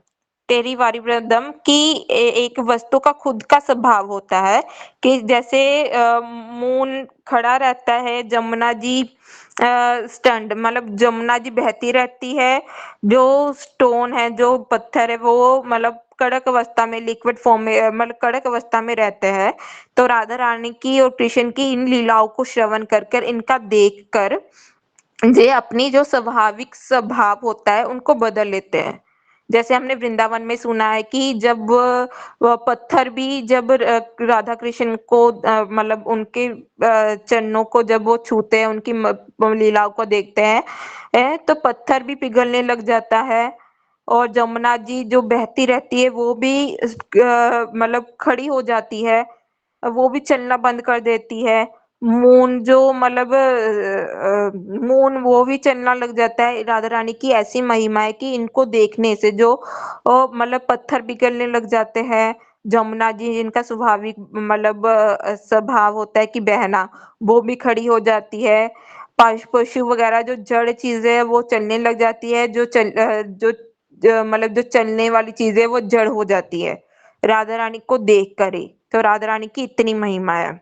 की एक वस्तु का खुद का स्वभाव होता है कि जैसे मून खड़ा रहता है, जमुना जी स्टैंड मतलब जमुना जी बहती रहती है, जो स्टोन है, जो पत्थर है, वो मतलब कड़क अवस्था में, लिक्विड फॉर्म में मतलब कड़क अवस्था में रहते हैं। तो राधा रानी की और कृष्ण की इन लीलाओं को श्रवण कर कर, इनका देख कर जे अपनी जो स्वाभाविक स्वभाव होता है उनको बदल लेते हैं। जैसे हमने वृंदावन में सुना है कि जब वह पत्थर भी जब राधा कृष्ण को मतलब उनके चरणों को जब वो छूते हैं, उनकी लीलाओं को देखते हैं, तो पत्थर भी पिघलने लग जाता है। और जमुना जी जो बहती रहती है वो भी मतलब खड़ी हो जाती है, वो भी चलना बंद कर देती है। मून जो मतलब मून वो भी चलना लग जाता है। राधा रानी की ऐसी महिमा है कि इनको देखने से जो मतलब पत्थर पिघलने लग जाते हैं, जमुना जी जिनका स्वाभाविक मतलब स्वभाव होता है कि बहना, वो भी खड़ी हो जाती है। पशु वगैरह जो जड़ चीजें है वो चलने लग जाती है, मतलब जो चलने वाली चीजें वो जड़ हो जाती है राधा रानी को देख कर ही। तो राधा रानी की इतनी महिमा है।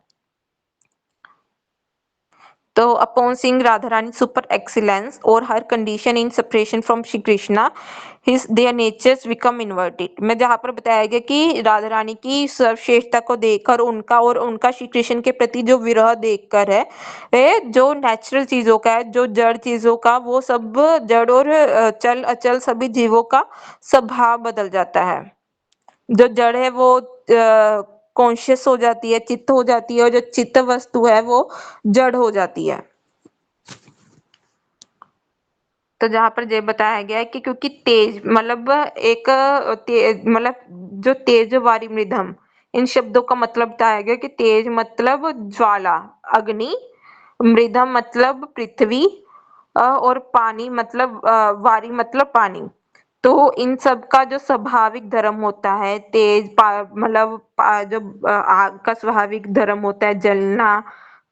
तो upon seeing Radharani super excellence or her condition in separation from Shri Krishna, his their natures become inverted। में जहाँ पर बताया गया कि राधा रानी की सर्वश्रेष्ठता को देखकर उनका श्री कृष्ण के प्रति जो विरह देखकर है, जो नेचुरल चीजों का है, जो जड़ चीजों का, वो सब जड़ और चल अचल सभी जीवों का स्वभाव बदल जाता है। जो जड़ है वो कॉन्शियस हो जाती है, चित्त हो जाती है, और जो चित्त वस्तु है वो जड़ हो जाती है। तो जहाँ पर ये बताया गया है कि क्योंकि तेज मतलब एक मतलब जो तेज वारी मृदम, इन शब्दों का मतलब बताया गया कि तेज मतलब ज्वाला अग्नि, मृदम मतलब पृथ्वी, और पानी मतलब वारी मतलब पानी। तो इन सब का जो स्वाभाविक धर्म होता है तेज मतलब जो आग का स्वाभाविक धर्म होता है जलना,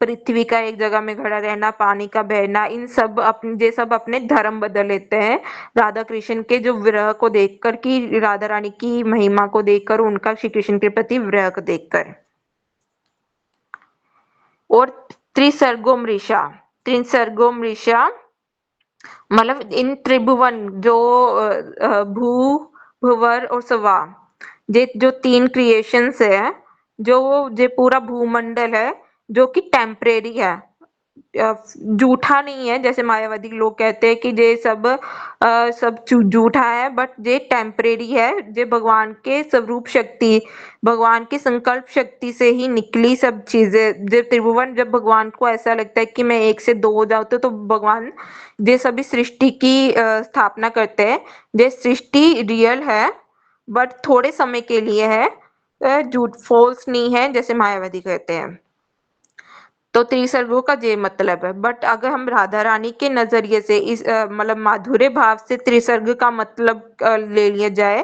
पृथ्वी का एक जगह में खड़ा रहना, पानी का बहना, इन सब अपने ये सब अपने धर्म बदल लेते हैं राधा कृष्ण के जो विरह को देखकर, कि राधा रानी की महिमा को देखकर, उनका श्री कृष्ण के प्रति विरह को देखकर। और त्रिसर्गो मृषा, त्रिसर्गो मृषा मतलब इन त्रिभुवन जो भू, भुवर और स्वा, ये जो तीन क्रिएशंस है, जो ये पूरा भूमंडल है जो कि टेम्परेरी है, झूठा नहीं है जैसे मायावादी लोग कहते हैं कि ये सब सब झूठा है, बट ये टेम्परेरी है। ये भगवान के स्वरूप शक्ति, भगवान की संकल्प शक्ति से ही निकली सब चीजें। जब त्रिभुवन, जब भगवान को ऐसा लगता है कि मैं एक से दो हो जाऊं तो भगवान ये सभी सृष्टि की स्थापना करते हैं। ये सृष्टि रियल है बट थोड़े समय के लिए है, झूठ फॉल्स नहीं है जैसे मायावादी कहते हैं। तो त्रिसर्गों का ये मतलब है। बट अगर हम राधा रानी के नजरिए से इस मतलब माधुर्य भाव से त्रिसर्ग का मतलब ले लिया जाए,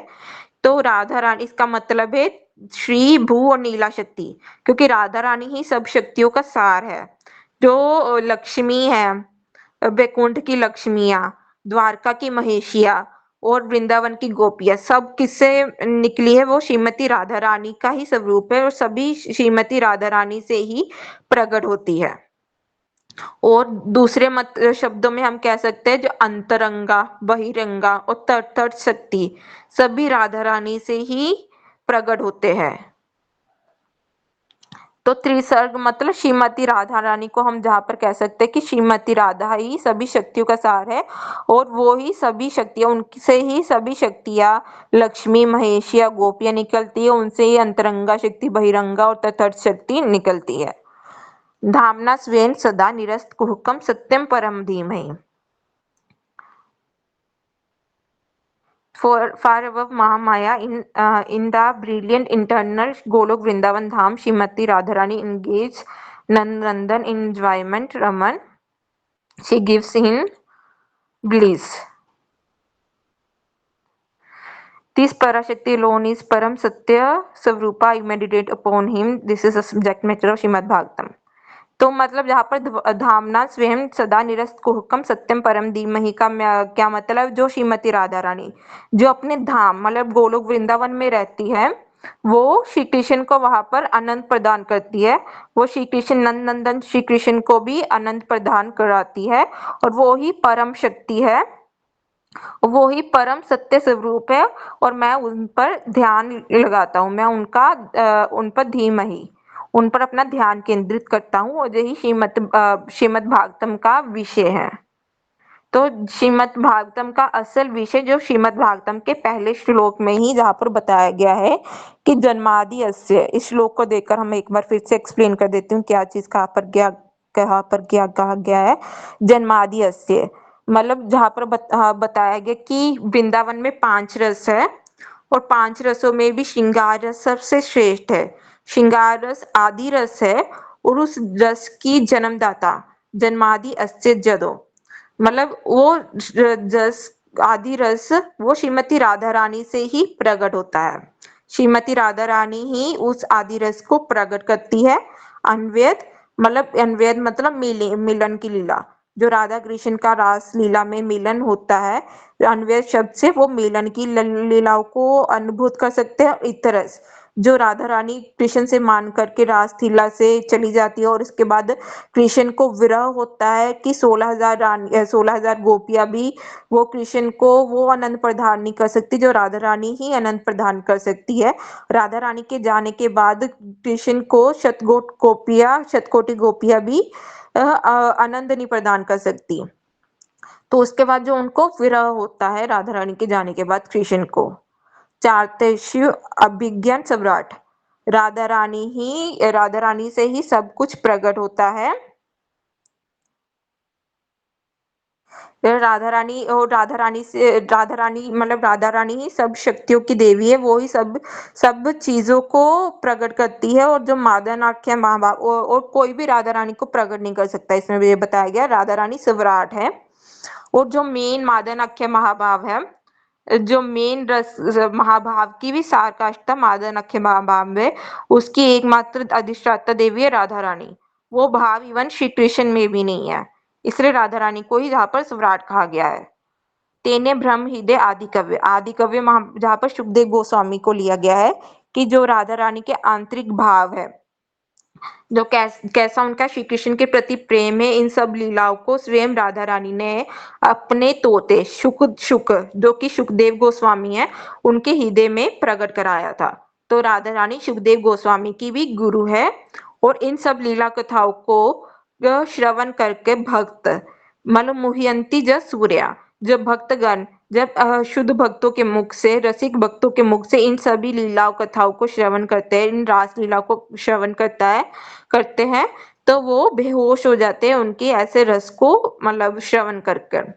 तो राधा रानी इसका मतलब है श्री भू और नीला शक्ति, क्योंकि राधा रानी ही सब शक्तियों का सार है। जो लक्ष्मी है, वैकुंठ की लक्ष्मियाँ, द्वारका की महेशिया और वृंदावन की गोपियाँ, सब किससे निकली है? वो श्रीमती राधा रानी का ही स्वरूप है, और सभी श्रीमती राधा रानी से ही प्रकट होती है। और दूसरे मत शब्दों में हम कह सकते हैं जो अंतरंगा, बहिरंगा और तट शक्ति, सभी राधा रानी से ही प्रकट होते हैं। तो त्रिसर्ग मतलब श्रीमती राधा रानी को हम जहाँ पर कह सकते हैं कि श्रीमती राधा ही सभी शक्तियों का सार है, और वो ही सभी शक्तियाँ, उनसे ही सभी शक्तियाँ, लक्ष्मी, महेशिया, गोपियाँ निकलती है, उनसे ही अंतरंगा शक्ति, बहिरंगा और तटस्थ शक्ति निकलती है। धामना स्वेन सदा निरस्त कुहकम सत्यम परम धीमहि, far above Mahamaya in the brilliant internal Golok Vrindavan Dham, Srimati Radharani engaged Nandandan in enjoyment. Raman, she gives in bliss. This Parashakti alone is Param Satya Savrupa. I meditate upon him. This is the subject matter of Srimad Bhagavatam. तो मतलब यहाँ पर धामना स्वयं सदा निरस्त को हुक्म सत्यम परम धीमहि का क्या मतलब? जो श्रीमती राधा रानी जो अपने धाम मतलब गोलोक वृंदावन में रहती है, वो श्री कृष्ण को वहां पर आनंद प्रदान करती है। वो श्री कृष्ण नंदन श्री कृष्ण को भी आनंद प्रदान कराती है, और वो ही परम शक्ति है, वो ही परम सत्य स्वरूप है। और मैं उन पर ध्यान लगाता हूँ, मैं उनका उन पर धीमहि, उन पर अपना ध्यान केंद्रित करता हूँ, और यही श्रीमद् भागवतम का विषय है। तो श्रीमद् भागवतम का असल विषय जो श्रीमद् भागवतम के पहले श्लोक में ही जहाँ पर बताया गया है कि जन्मादि अस्य, इस श्लोक को देखकर हम एक बार फिर से एक्सप्लेन कर देती हूँ क्या चीज कहाँ पर क्या कहा गया है। जन्मादि अस्य मतलब जहाँ पर बताया गया कि वृंदावन में 5 रस है, और 5 रसों में भी श्रृंगार रस सबसे श्रेष्ठ है। श्रृंगार रस आदि रस है, और उस रस की जन्मदाता जन्मादि अस्य जदो मतलब वो जस आदि रस वो श्रीमती राधा रानी से ही प्रकट होता है। श्रीमती राधा रानी ही उस आदि रस को प्रकट करती है। अन्वयद मतलब मिलन की लीला, जो राधा कृष्ण का रास लीला में मिलन होता है, अन्वयद शब्द से वो मिलन की लीलाओं को अनुभूत कर सकते हैं। इतरस जो राधा रानी कृष्ण से मान करके रास लीला से चली जाती है, और इसके बाद कृष्ण को विरह होता है कि 16,000 गोपियां भी वो कृष्ण को वो आनंद प्रदान नहीं कर सकती, जो राधा रानी ही आनंद प्रदान कर सकती है। राधा रानी के जाने के बाद कृष्ण को शतकोटि गोपियां भी आनंद नहीं प्रदान कर सकती। तो उसके बाद जो उनको विरह होता है राधा रानी के जाने के बाद कृष्ण को, चारतेषु अभिज्ञान सम्राट। राधा रानी से ही सब कुछ प्रकट होता है। राधा रानी मतलब राधा रानी ही सब शक्तियों की देवी है, वो ही सब सब चीजों को प्रकट करती है। और जो मादनाख्य महाभाव और कोई भी राधा रानी को प्रकट नहीं कर सकता, इसमें भी ये बताया गया। राधा रानी सम्राट है। और जो मेन मादनाख्य महाभाव है, जो मेन रस महाभाव की भी सारकाष्ठा मादनाख्य महाभाव में, उसकी एकमात्र अधिष्ठाता देवी है राधा रानी। वो भाव इवन श्री कृष्ण में भी नहीं है, इसलिए राधा रानी को ही यहाँ पर सम्राट कहा गया है। तेने ब्रह्म हृदय आदि कव्य जहाँ पर सुखदेव गोस्वामी को लिया गया है कि जो राधा रानी के आंतरिक भाव है, जो कैसा उनका श्री कृष्ण के प्रति प्रेम है, इन सब लीलाओं को स्वयं राधा रानी ने अपने तोते शुक जो कि सुखदेव गोस्वामी है, उनके हृदय में प्रकट कराया था। तो राधा रानी सुखदेव गोस्वामी की भी गुरु है। और इन सब लीला कथाओं को श्रवण करके भक्त मतलब मुह्यंती ज सूर्या, जब भक्तगण जब शुद्ध भक्तों के मुख से, रसिक भक्तों के मुख से इन सभी लीलाओं कथाओं को श्रवण करते हैं, इन रास लीलाओं को श्रवण करते हैं, तो वो बेहोश हो जाते हैं उनके ऐसे रस को मतलब श्रवण कर कर।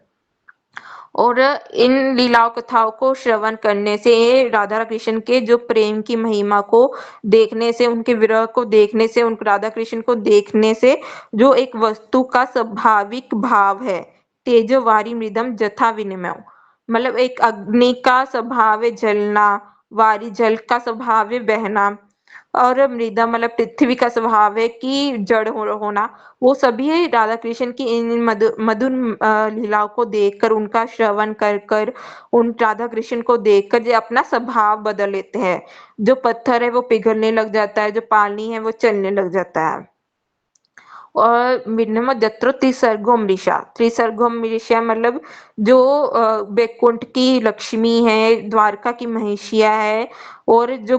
और इन लीलाओं कथाओं को श्रवण करने से, राधा कृष्ण के जो प्रेम की महिमा को देखने से, उनके विरह को देखने से, उन राधा कृष्ण को देखने से, जो एक वस्तु का स्वाभाविक भाव है, तेजो वारी मृदम जथा विनिमय, मतलब एक अग्नि का स्वभाव है जलना, वारी जल का स्वभाव है बहना, और मृदा मतलब पृथ्वी का स्वभाव है कि जड़ होना। वो सभी राधा कृष्ण की इन मधुर लीलाओं को देखकर, उनका श्रवण कर कर, उन राधा कृष्ण को देखकर जो अपना स्वभाव बदल लेते हैं। जो पत्थर है वो पिघलने लग जाता है, जो पानी है वो चलने लग जाता है। और मिनिमम जत्रो त्रिसर्गो अमरीशा मतलब जो बैकुंठ की लक्ष्मी है, द्वारका की महिषिया है, और जो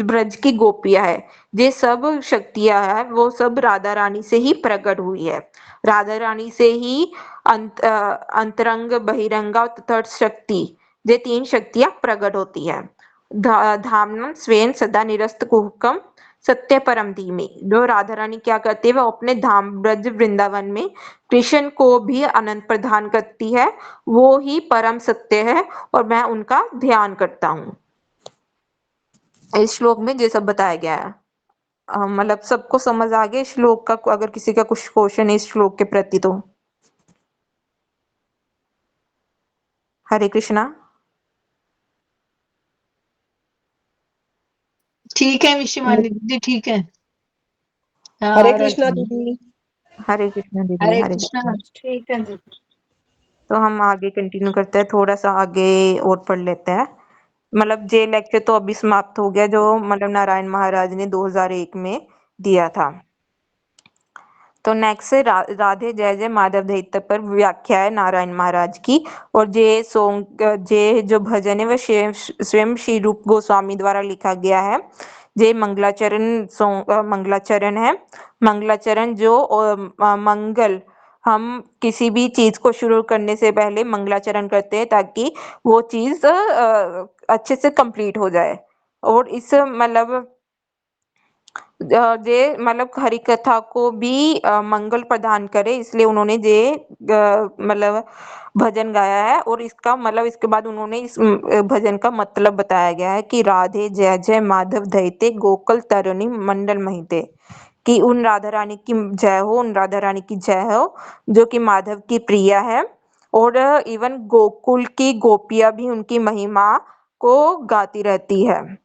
ब्रज की गोपियां है, ये सब शक्तियां है, वो सब राधा रानी से ही प्रकट हुई है। राधा रानी से ही अंतरंग, बहिरंग और तटस्थ शक्ति, ये तीन शक्तियां प्रकट होती है। धामनम स्वेन सदा निरस्त कुहकम सत्य परम धीमे। जो राधा रानी क्या करती है, वो अपने धाम ब्रज वृंदावन में कृष्ण को भी आनंद प्रदान करती है। वो ही परम सत्य है और मैं उनका ध्यान करता हूँ। इस श्लोक में ये सब बताया गया है। मतलब सबको समझ आ गया इस श्लोक का? अगर किसी का कुछ क्वेश्चन है इस श्लोक के प्रति तो। हरे कृष्णा। ठीक है विश्वमानी दीदी, ठीक है। हाँ, हरे और कृष्णा दीदी। हरे कृष्णा दीदी, हरे हरे कृष्णा, कृष्णा। ठीक है दीदी। तो हम आगे कंटिन्यू करते हैं, थोड़ा सा आगे और पढ़ लेते हैं। मतलब ये लेक्चर तो अभी समाप्त हो गया, जो मतलब नारायण महाराज ने 2001 में दिया था। तो नेक्स्ट है राधे जय जय माधव दैत्य पर व्याख्या है नारायण महाराज की। और ये जो भजन है वह स्वयं श्री रूप गोस्वामी द्वारा लिखा गया है। ये मंगलाचरण है। मंगलाचरण जो मंगल, हम किसी भी चीज को शुरू करने से पहले मंगलाचरण करते हैं ताकि वो चीज अच्छे से कंप्लीट हो जाए। और इस मतलब जे मतलब हरि कथा को भी मंगल प्रदान करे, इसलिए उन्होंने ये मतलब भजन गाया है। और इसका मतलब इसके बाद उन्होंने इस भजन का मतलब बताया गया है कि राधे जय जय माधव धैते गोकुल तरुणी मंडल महिते, कि उन राधा रानी की जय हो, उन राधा रानी की जय हो जो कि माधव की प्रिया है। और इवन गोकुल की गोपियां भी उनकी महिमा को गाती रहती है।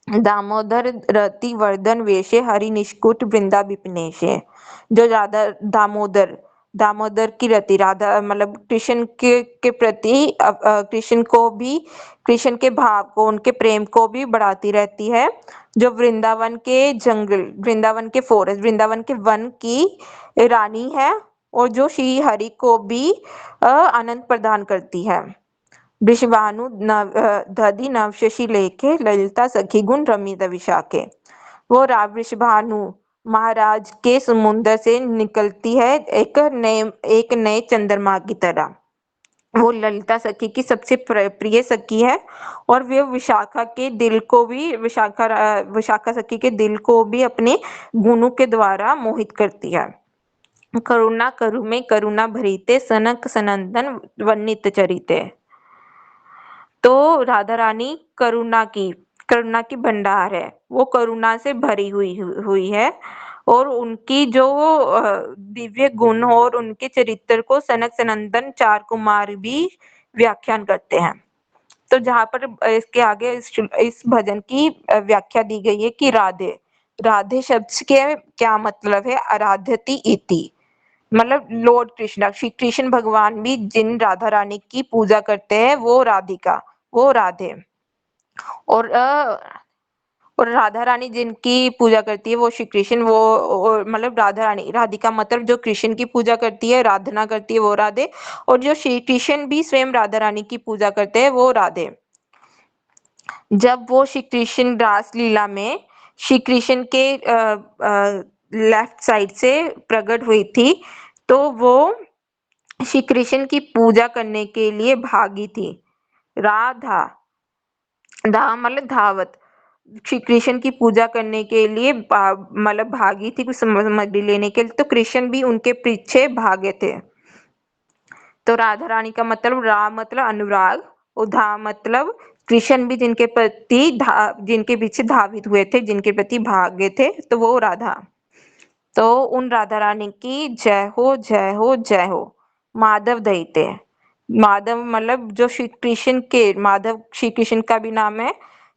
दामोदर रति वर्धन वेशे हरि निष्कुट वृंदा विपिनेशे। जो राधा दामोदर की रति, राधा मतलब कृष्ण के प्रति कृष्ण को भी, कृष्ण के भाव को, उनके प्रेम को भी बढ़ाती रहती है। जो वृंदावन के जंगल, वृंदावन के फॉरेस्ट, वृंदावन के वन की रानी है। और जो श्री हरि को भी आनंद प्रदान करती है। वृषभानु दधि नवशशि लेखे ललिता सखी गुण रमित विशाखे। वो वृषभानु महाराज के समुद्र से निकलती है एक नए चंद्रमा की तरह। वो ललिता सखी की सबसे प्रिय सखी है और वे विशाखा सखी के दिल को भी अपने गुणों के द्वारा मोहित करती है। करुणा करु में करुणा भरीते सनक सनंदन वनित चरिते। तो राधा रानी करुणा की भंडार है, वो करुणा से भरी हुई है और उनकी जो दिव्य गुण और उनके चरित्र को सनक सनंदन चार कुमार भी व्याख्यान करते हैं। तो जहाँ पर इसके आगे इस भजन की व्याख्या दी गई है कि राधे राधे शब्द के क्या मतलब है, आराध्यति इति, मतलब लॉर्ड कृष्णा, श्री कृष्ण भगवान भी जिन राधा रानी की पूजा करते हैं वो राधिका, वो राधे, और और राधा रानी जिनकी पूजा करती है वो श्री कृष्ण, मतलब राधा रानी, राधिका मतलब जो कृष्ण की पूजा करती है, आराधना करती है वो राधे, और जो श्री कृष्ण भी स्वयं राधा रानी की पूजा करते हैं वो राधे। जब वो श्री कृष्ण रास लीला में श्री कृष्ण के लेफ्ट साइड से प्रकट हुई थी, तो वो श्री कृष्ण की पूजा करने के लिए भागी थी। राधा धा मतलब धावत, श्री कृष्ण की पूजा करने के लिए मतलब भागी थी कुछ सामग्री लेने के लिए, तो कृष्ण भी उनके पीछे भागे थे। तो राधा रानी का मतलब रा मतलब अनुराग और धा मतलब कृष्ण भी जिनके पीछे धावित हुए थे, जिनके प्रति भागे थे, तो वो राधा। तो उन राधा रानी की जय हो जय हो जय हो। माधव दईते, माधव मतलब जो श्री कृष्ण के, माधव श्री कृष्ण का भी नाम है,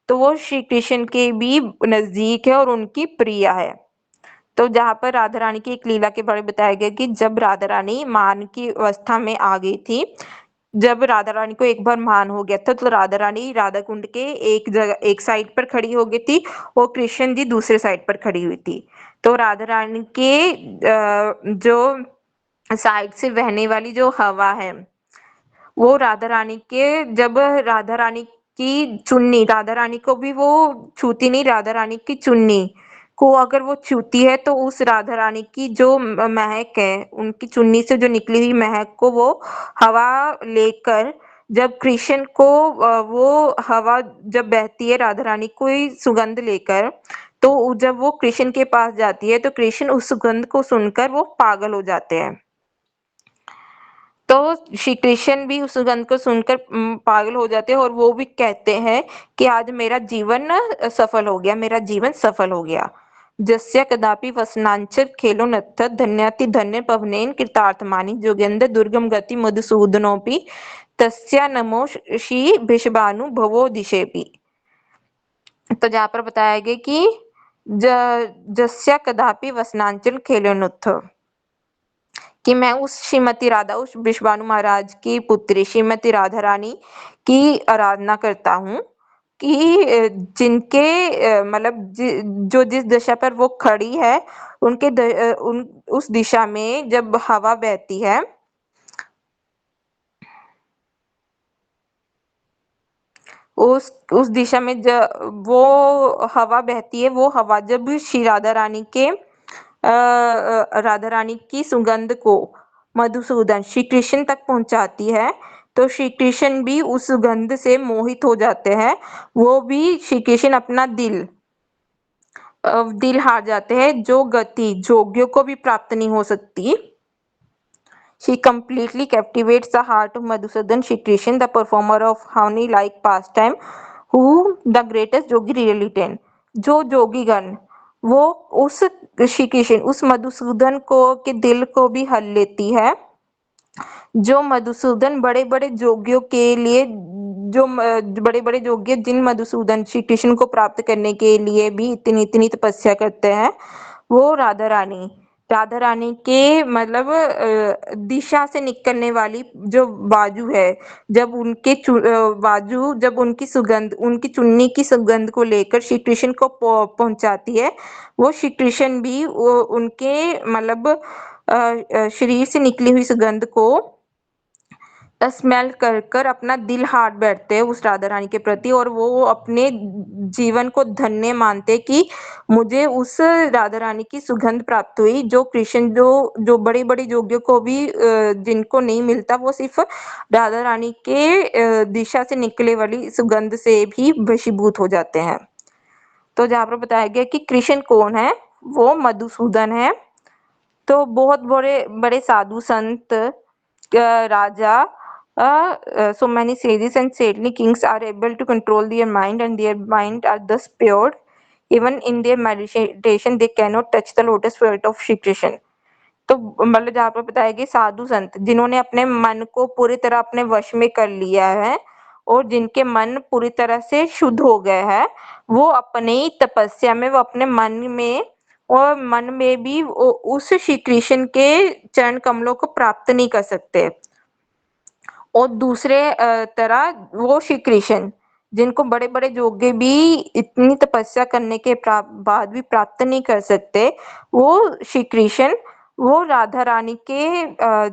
तो वो श्री कृष्ण के भी नजदीक है और उनकी प्रिया है। तो जहाँ पर राधा रानी की एक लीला के बारे में बताया गया कि जब राधा रानी मान की अवस्था में आ गई थी, जब राधा रानी को एक बार मान हो गया था, तो राधा रानी राधा कुंड के एक साइड पर खड़ी हो गई थी और कृष्ण जी दूसरे साइड पर खड़ी हुई थी। तो राधा रानी के जो साइड से बहने वाली जो हवा है, वो राधा रानी के, जब राधा रानी की चुन्नी, राधा रानी को भी वो छूती नहीं, राधा रानी की चुन्नी को अगर वो छूती है तो उस राधा रानी की जो महक है, उनकी चुन्नी से जो निकली हुई महक को वो हवा लेकर, जब कृष्ण को वो हवा जब बहती है राधा रानी कोई सुगंध लेकर, तो जब वो कृष्ण के पास जाती है तो कृष्ण उस सुगंध को सुनकर वो पागल हो जाते हैं। तो श्री कृष्ण भी उस सुगंध को सुनकर पागल हो जाते हैं और वो भी कहते हैं कि आज मेरा जीवन सफल हो गया, मेरा जीवन सफल हो गया। जस्य कदापि वसनांचल खेलो नत्थ धन्याति धन्य पवनेन कृतार्थमानि जोगेन्द्र दुर्गम गति मधुसूदनोपि तस्या नमो श्री भिषभानु भवो दिशेपि। तो जहाँ पर बताया गया कि जस्य कदापि वसनांचल खेलो नत्थ, कि मैं उस श्रीमती राधा, उस विश्वानु महाराज की पुत्री श्रीमती राधा रानी की आराधना करता हूँ कि जिनके मतलब जो जिस दिशा पर वो खड़ी है उस दिशा में जब हवा बहती है, उस दिशा में वो हवा बहती है, वो हवा जब श्री राधा रानी के राधा रानी की सुगंध को मधुसूदन श्री कृष्ण तक पहुंचाती है, तो श्री कृष्ण भी उस सुगंध से मोहित हो जाते हैं। वो भी श्री कृष्ण अपना दिल हार जाते हैं, जो गति जोगियों को भी प्राप्त नहीं हो सकती। She completely captivates the heart of Madhusudan Shri Krishna, the performer of Havani-like pastime, who the greatest Jogi really ten. जो जोगीगण वो उस श्री कृष्ण, उस मधुसूदन को के दिल को भी हल लेती है, जो मधुसूदन बड़े बड़े जोगियों के लिए, जो बड़े बड़े जोगी जिन मधुसूदन श्री कृष्ण को प्राप्त करने के लिए भी इतनी इतनी तपस्या करते हैं, वो राधा रानी के मतलब दिशा से निकलने वाली जो बाजू है, जब बाजू जब उनकी सुगंध, उनकी चुन्नी की सुगंध को लेकर श्री कृष्ण को पहुंचाती है, वो श्री कृष्ण भी उनके मतलब शरीर से निकली हुई सुगंध को स्मेल कर कर अपना दिल हार बैठते हैं उस राधा रानी के प्रति, और वो अपने जीवन को धन्य मानते कि मुझे उस राधा रानी की सुगंध प्राप्त हुई। जो कृष्ण जो बड़े बड़े योगियों को भी जिनको नहीं मिलता, वो सिर्फ राधा रानी के दिशा से निकले वाली सुगंध से भी वशीभूत हो जाते हैं। तो जहाँ पर बताया गया कि कृष्ण कौन है, वो मधुसूदन है। तो बहुत बड़े बड़े साधु संत, राजा, so many sages and saintly kings are able to control their mind, and their mind are thus pure. Even in their meditation, they cannot touch the lotus feet of Shri Krishna. तो मतलब जहाँ पर बताया गया साधु संत जिन्होंने अपने मन को पूरी तरह अपने वश में कर लिया है और जिनके मन पूरी तरह से शुद्ध हो गए हैं, वो अपने ही तपस्या में, वो अपने मन में और मन में भी उस श्री कृष्ण के चरण कमलों को प्राप्त नहीं कर सकते। और दूसरे तरह वो श्री कृष्ण जिनको बड़े बड़े योगी भी इतनी तपस्या करने के बाद भी प्राप्त नहीं कर सकते, वो श्री कृष्ण वो राधा रानी के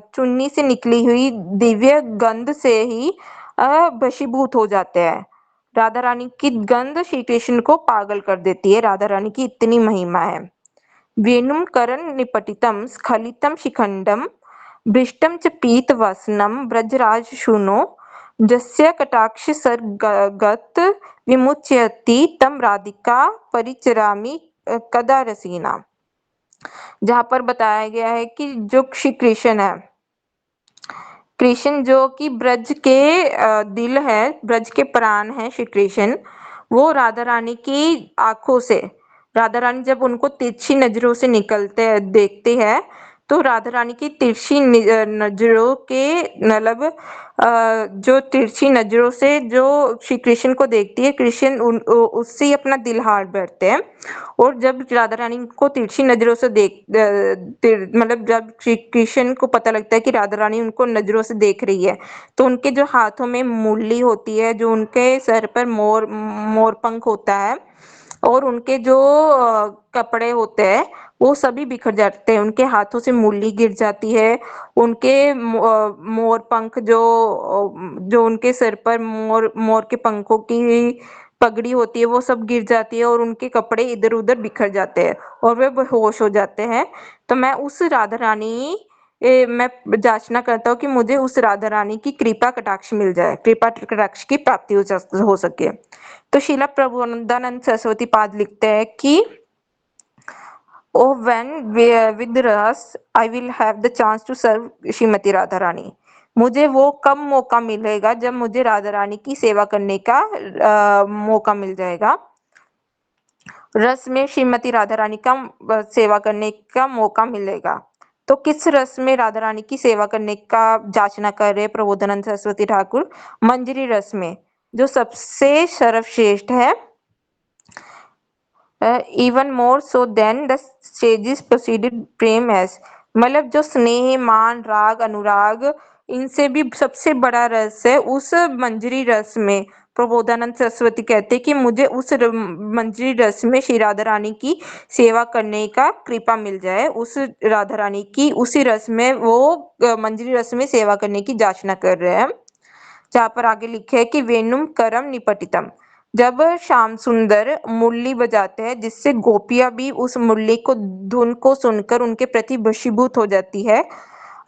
चुन्नी से निकली हुई दिव्य गंध से ही वशीभूत हो जाते हैं। राधा रानी की गंध श्री कृष्ण को पागल कर देती है। राधा रानी की इतनी महिमा है। वेणुं करन्निपतितं स्खलितं शिखण्डं भ्रष्टं च पीतवसनं व्रजराजसूनो यस्य कटाक्षसर्गगत विमुच्यति तं राधिका परिचरामि कदा रसीना। जहाँ पर बताया गया है कि जो श्री कृष्ण है, कृष्ण जो कि ब्रज के दिल है, ब्रज के प्राण है श्री कृष्ण, वो राधा रानी की आंखों से, राधा रानी जब उनको तिरछी नजरों से निकलते देखते हैं, तो राधा रानी की तिरछी नजरों के मतलब जो तिरछी नजरों से जो श्री कृष्ण को देखती है, कृष्ण उससे ही अपना दिल हार बैठते हैं। और जब राधा रानी को तिरछी नजरों से मतलब जब श्री कृष्ण को पता लगता है कि राधा रानी उनको नजरों से देख रही है, तो उनके जो हाथों में मुरली होती है, जो उनके सर पर मोर पंख होता है, और उनके जो कपड़े होते हैं वो सभी बिखर जाते हैं। उनके हाथों से मुरली गिर जाती है, उनके मोर पंख जो उनके सर पर मोर के पंखों की पगड़ी होती है वो सब गिर जाती है, और उनके कपड़े इधर उधर बिखर जाते हैं और वे बेहोश हो जाते हैं। तो मैं उस राधा रानी मैं जांचना करता हूँ कि मुझे उस राधा रानी की कृपा कटाक्ष मिल जाए, कृपा कटाक्ष की प्राप्ति हो सके। तो शीला प्रबोधानंद सरस्वती पाद लिखते हैं कि ओ व्हेन विद रस I will have the chance to serve Shrimati Radha Rani. मुझे वो कब मौका मिलेगा जब मुझे राधा रानी की सेवा करने का मौका मिल जाएगा। रस में श्रीमती राधा रानी का सेवा करने का मौका मिलेगा। तो किस रस में राधा रानी की सेवा करने का जांचना कर रहे प्रबोधानंद सरस्वती ठाकुर? मंजरी रस में, जो सबसे सर्वश्रेष्ठ है। Even more so then the stages proceeded प्रेम एस, मतलब जो स्नेह, मान, राग, अनुराग, इनसे भी सबसे बड़ा रस है उस मंजरी रस में। प्रबोधानंद सरस्वती कहते हैं कि मुझे उस मंजरी रस में श्री राधा रानी की सेवा करने का कृपा मिल जाए। उस राधा रानी की उसी रस में वो मंजरी रस में सेवा करने की जांचना कर रहे हैं। जहाँ पर आगे लिखे है कि वेणुम करम निपटितम, जब श्याम सुंदर मुरली बजाते हैं जिससे गोपियां भी उस मुरली को धुन को सुनकर उनके प्रति वशीभूत हो जाती है।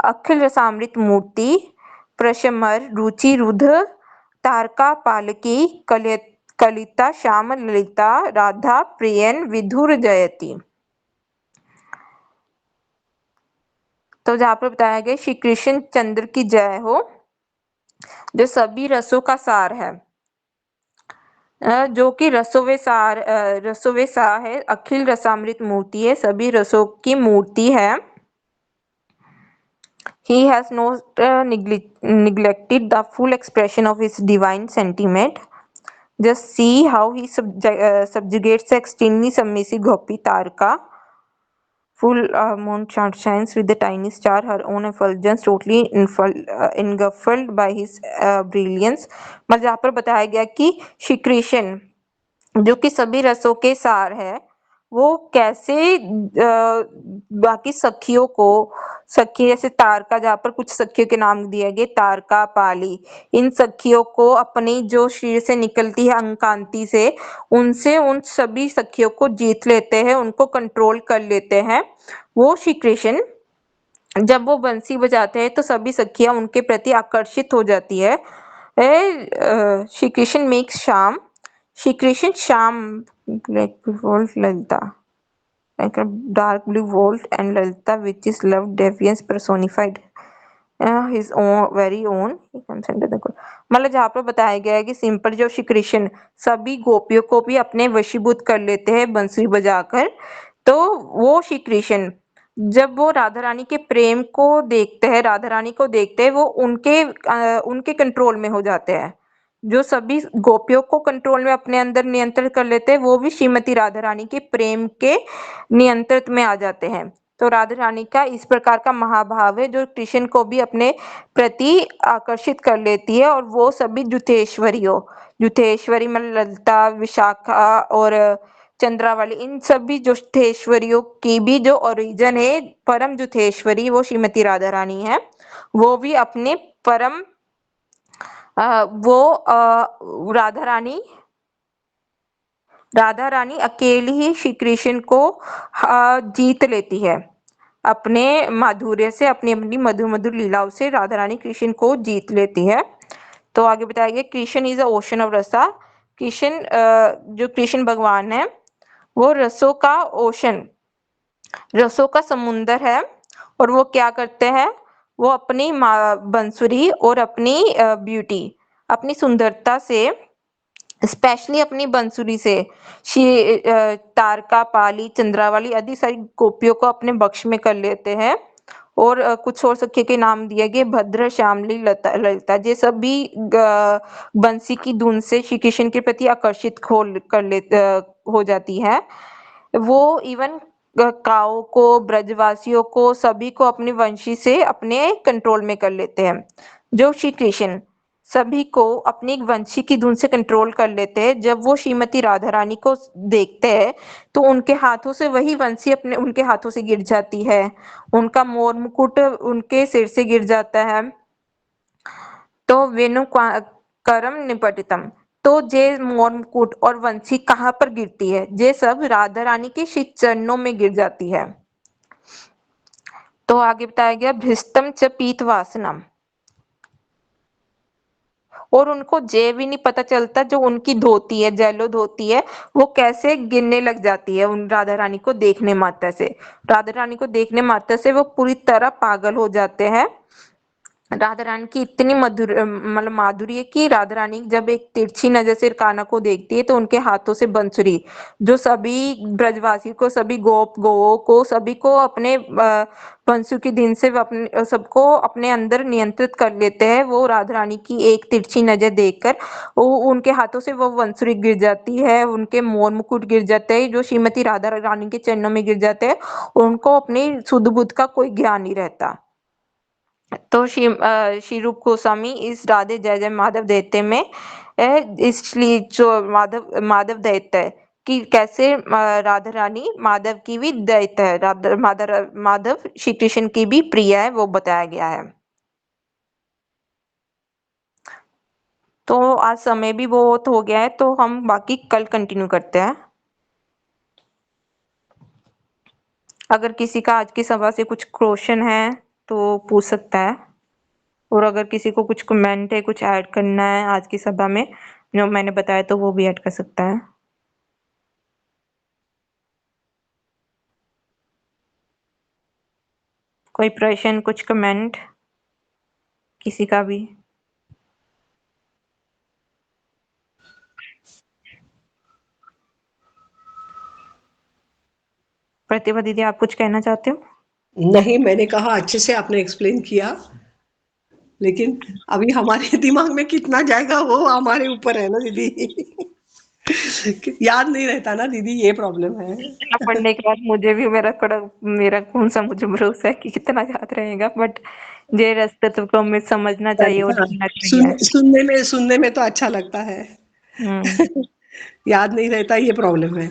अखिल रसामृत मूर्ति प्रशमर रुचि रुध तारका पालकी कलिता श्याम ललिता राधा प्रियन विधुर जयती। तो जहाँ पर बताया गया श्री कृष्ण चंद्र की जय हो, जो सभी रसों का सार है, जो कि रसों सा है, अखिल रसामृत मूर्ति है, सभी रसों की मूर्ति है। He has not neglected the full expression of his divine sentiment. Just see how he subjugates the extremely submissive Gopi Tarka. Full moon shines with the tiny star, her own effulgence totally engulfed by his brilliance. मतलब जहाँ पर बताया गया कि श्री कृष्ण जो कि सभी रसों के सार है, वो कैसे बाकी सखियों को सखी जैसे तारका, जहाँ पर कुछ सखियों के नाम दिए गए, तारका, पाली। इन सखियों को अपनी जो शरीर से निकलती है अंगकांति से, उनसे उन सभी सखियों को जीत लेते हैं, उनको कंट्रोल कर लेते हैं। वो श्री कृष्ण जब वो बंसी बजाते हैं तो सभी सखियां उनके प्रति आकर्षित हो जाती है। श्री कृष्ण मेक्स शाम, श्री कृष्ण शाम like Wolf Lalita, like a dark blue wolf, and Lalita which is love defiance personified, his own very own he comes under the मतलब जहाँ पर बताया गया है कि सिंपल जो श्री कृष्ण सभी गोपियों को भी अपने वशीभूत कर लेते हैं बंसुरी बजाकर। तो वो श्री कृष्ण जब वो राधा रानी के प्रेम को देखते हैं, राधा रानी को देखते हैं, वो उनके कंट्रोल में हो जाते हैं। जो सभी गोपियों को कंट्रोल में अपने अंदर नियंत्रित कर लेते हैं, वो भी श्रीमती राधा रानी के प्रेम के नियंत्रित में आ जाते हैं। तो राधा रानी का इस प्रकार का महाभाव है जो कृष्ण को भी अपने प्रति आकर्षित कर लेती है। और वो सभी जुथेश्वरी मतलब ललिता, विशाखा और चंद्रावली, इन सभी जुथेश्वरियों की भी जो ओरिजिन है परम जुथेश्वरी, वो श्रीमती राधा रानी है। वो भी अपने परम राधा रानी अकेली ही श्री कृष्ण को जीत लेती है अपने माधुर्य से, अपनी अपनी मधुर मधुर लीलाओं से राधा रानी कृष्ण को जीत लेती है। तो आगे बताया गया Krishna is a ocean of रसा। कृष्ण जो कृष्ण भगवान है वो रसों का समुंदर है। और वो क्या करते हैं, वो अपनी बंसुरी और अपनी ब्यूटी, अपनी सुंदरता से, स्पेशली अपनी बंसुरी से तारका, पाली, चंद्रावली आदि सारी गोपियों को अपने बक्ष में कर लेते हैं। और कुछ और सखी के नाम दिए गए, भद्र, श्यामली, ललिता। ये सभी बंसी की धुन से श्री कृष्ण के प्रति आकर्षित हो जाती है। वो इवन काओ को, ब्रजवासियों को, सभी को अपनी वंशी से अपने कंट्रोल में कर लेते हैं। जो श्री कृष्ण सभी को अपनी वंशी की धुन से कंट्रोल कर लेते हैं, जब वो श्रीमती राधा रानी को देखते हैं तो उनके हाथों से वही वंशी उनके हाथों से गिर जाती है, उनका मोर मुकुट उनके सिर से गिर जाता है। तो वेणु करम निपटितम, तो जे मोर मुकुट और वंशी कहाँ पर गिरती है, ये सब राधा रानी के श्री चरणों में गिर जाती है। तो आगे बताया गया भ्रिष्टम च पीत वासनम, और उनको ये भी नहीं पता चलता जो उनकी धोती है, जेलो धोती है, वो कैसे गिरने लग जाती है उन राधा रानी को देखने मात्र से। राधा रानी को देखने मात्र से वो पूरी तरह पागल हो जाते हैं। राधा रानी की इतनी मधुर मतलब माधुरी है कि राधा रानी जब एक तिरछी नजर से कान्हा को देखती है तो उनके हाथों से बंसुरी, जो सभी ब्रजवासी को, सभी गोओं को, सभी को अपने बंसुरी की धुन से अपने सबको अपने अंदर नियंत्रित कर लेते हैं। वो राधा रानी की एक तिरछी नजर देखकर वो उनके हाथों से वो बंसुरी गिर जाती है, उनके मोर मुकुट गिर जाते हैं जो श्रीमती राधा रानी के चरणों में गिर जाते हैं। उनको अपनी सुध बुद्ध का कोई ज्ञान नहीं रहता। तो श्री रूप गोस्वामी इस राधे जय जय माधव दैत्य में इसलिए जो माधव दैत्य है कि कैसे राधा रानी माधव की भी दैत्य है, माधव श्री कृष्ण की भी प्रिय है, वो बताया गया है। तो आज समय भी बहुत हो गया है, तो हम बाकी कल कंटिन्यू करते हैं। अगर किसी का आज की सभा से कुछ क्वेश्चन है तो पूछ सकता है, और अगर किसी को कुछ कमेंट है, कुछ ऐड करना है आज की सभा में जो मैंने बताया, तो वो भी ऐड कर सकता है। कोई प्रश्न, कुछ कमेंट किसी का भी? प्रतिभा दीदी, आप कुछ कहना चाहते हो? नहीं, मैंने कहा अच्छे से आपने एक्सप्लेन किया, लेकिन अभी हमारे दिमाग में कितना जाएगा वो हमारे ऊपर है ना दीदी। याद नहीं रहता ना दीदी, ये प्रॉब्लम है। इतना पढ़ने के बाद मुझे भी मेरा कौन सा मुझे भरोसा है कि कितना याद रहेगा, बट ये रास्ते को हमें समझना चाहिए और हाँ, जीना चाहिए। सुनने में तो अच्छा लगता है। हम्म। याद नहीं रहता, ये प्रॉब्लम है।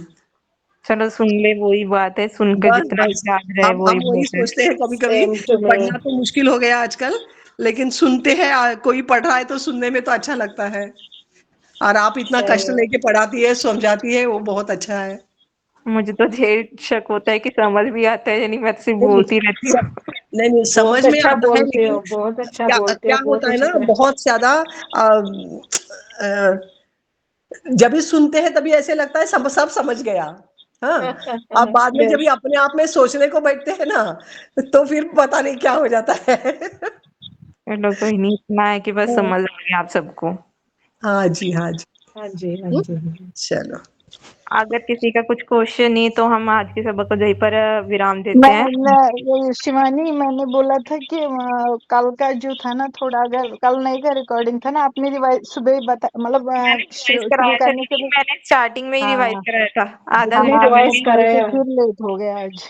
चलो सुन ले, वही बात है, सुनकर बस जितना बस याद रहे वही हम वही बहुत है। सोचते हैं कभी कभी। Same to me. पढ़ना तो मुश्किल हो गया आजकल, लेकिन सुनते हैं, कोई पढ़ रहा है तो सुनने में तो अच्छा लगता है। और आप इतना कष्ट सही लेके पढ़ाती है, समझाती है, वो बहुत अच्छा है। मुझे तो ढेर शक होता है कि समझ भी आता है या नहीं, मैं तो सिर्फ नहीं बोलती रहती स- हूँ। नहीं नहीं, समझ बहुत में अच्छा आता है, बोलते लेकिन हो, बहुत अच्छा क्या बोलते हो, क्या बहुत होता है अच्छी ना, तरह। बहुत ज्यादा जब भी सुनते हैं तभी ऐसे लगता है सब समझ गया। हाँ। अब बाद में जब ये यस। अपने आप में सोचने को बैठते हैं ना, तो फिर पता नहीं क्या हो जाता है। चलो कोई नहीं, इतना है कि बस समझ आ गया आप सबको। हाँ जी, हाँ जी। हाँ जी, हाँ हम्म, जी, हाँ जी। चलो। अगर किसी का कुछ क्वेश्चन नहीं तो हम आज के सबक को यहीं पर विराम देते हैं। ये शिवानी, मैंने बोला था कि कल का जो था ना, थोड़ा अगर कल नहीं का रिकॉर्डिंग था ना, आपने रिवाइज सुबह बता, मतलब मैंने रिवाइज शुरू कराया था, करने से नहीं भी। मैंने स्टार्टिंग में ही रिवाइज हाँ कराया था। आधा हाँ, घंटा रिवाइज मैंने कराया फिर लेट हो गया आज।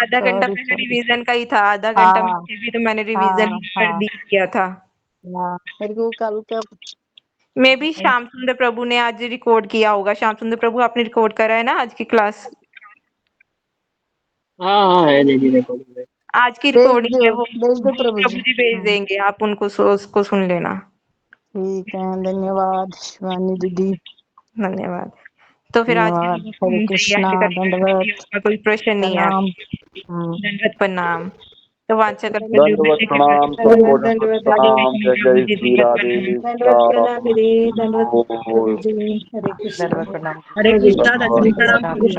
आधा घंटा सॉरी पहले सॉरी। रिवीजन का ही था, आधा घंटा में हाँ फिर भी तो मैंने रिवीजन हाँ कर हाँ दी किया था। हाँ, मेरे को कल का। मे भी श्याम सुंदर प्रभु ने आज रिकॉर्ड किया होगा। श्याम सुंदर प्रभु आपने रिकॉर्ड करा है ना आज की क्लास? हाँ हाँ है दीदी, रिकॉर्डिंग है। आज की रिकॉर्डिंग है वो, भेज दो प्रभु प्रभु जी। जी भेज देंगे, आप उनको उसको सुन लेना। ठीक है, धन्यवाद शिवानी दीदी। धन्यवाद। तो फिर आज की धन्यवाद। सबक हरे हम कृष्णा, तैयारी करेंगे, दंडवत कोई प्रश्न नहीं है प्रणाम। आपको? दंडवत प्रणाम। तो वांछा करते जो दंडवत बच्चे के प्रणाम सबको, दंडवत प्रणाम। जय जय श्री राधे दंडवत प्रणाम दीदी, दंडवत प्रभु बोल। जी। हरे कृष्णा। हरे कृष्णा, दंडवत दंडवत प्रणाम प्रभु जी।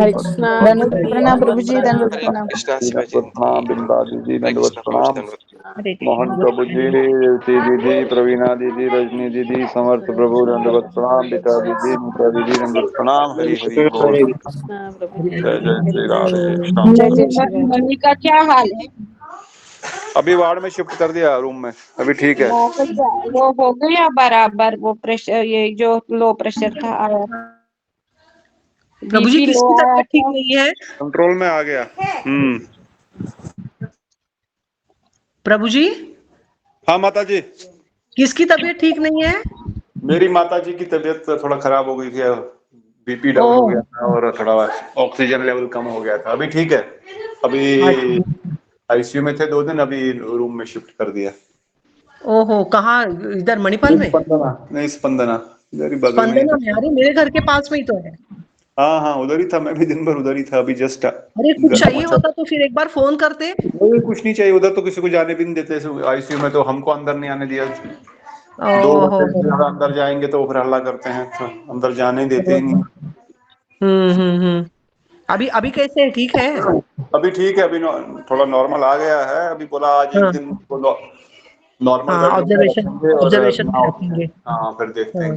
हरे कृष्णा, दंडवत प्रणाम प्रभु जी, दंडवत प्रणाम। प्रणाम बिंदा दीदी, दंडवत प्रणाम। हरे मोहन कृष्ण। प्रभु जी, रेवती दीदी, प्रवीणा दीदी, रजनी दीदी, समर्थ प्रभु, दंडवत प्रणाम। बिका दीदी, मीता दीदी, दंडवत प्रणाम। हरि हरि बोल। कृष्णा प्रभु जी। जय जय हरे श्री राधे कृष्णा। राम। जय जय श्री राधे। मम्मी का क्या हाल है? अभी वार्ड में शिफ्ट कर दिया रूम में, अभी ठीक है। वो हो गया बराबर, वो प्रेशर, ये जो लो प्रेशर था आया, प्रभु जी, बीपी लो किसकी आया तबीयत ठीक था। नहीं है? कंट्रोल में आ गया। प्रभु जी, हाँ माता जी। किसकी तबीयत ठीक नहीं है? मेरी माता जी की तबीयत थोड़ा खराब हो गई थी, बीपी डाउन हो ओह, गया था और थोड़ा ऑक्सीजन लेवल कम हो गया था। अभी ठीक है, अभी अच्छा। आईसीयू में थे 2 दिन, अभी रूम में शिफ्ट कर दिया। ओहो, कहाँ? इधर मणिपाल में? स्पंदना, नहीं स्पंदना, इधर ही बगल में ही स्पंदना में? था। अरे मेरे घर के पास में ही तो है। हाँ हाँ, उधर ही था, मैं भी दिन भर उधर ही था। अभी जस्ट अरे कुछ घर चाहिए पहुंचा। होता तो फिर एक बार फोन करते। नहीं, कुछ नहीं चाहिए, उधर तो किसी को जाने भी नहीं देते आईसीयू में, तो हमको अंदर नहीं आने दिया। 2 घंटे से ओहो। ज्यादा अंदर जाएंगे तो फिर हल्ला करते हैं, तो अंदर जाने देते ही नहीं। हम्म। अभी अभी कैसे है? ठीक है? अभी ठीक है, अभी थोड़ा नॉर्मल आ गया है। अभी बोला आज एक हाँ दिन को नॉर्मल हाँ, बेडरूम में ऑब्जर्वेशन रखेंगे और ऑब्जर्वेशन ना, में रखेंगे। हाँ फिर देखते हाँ। हैं।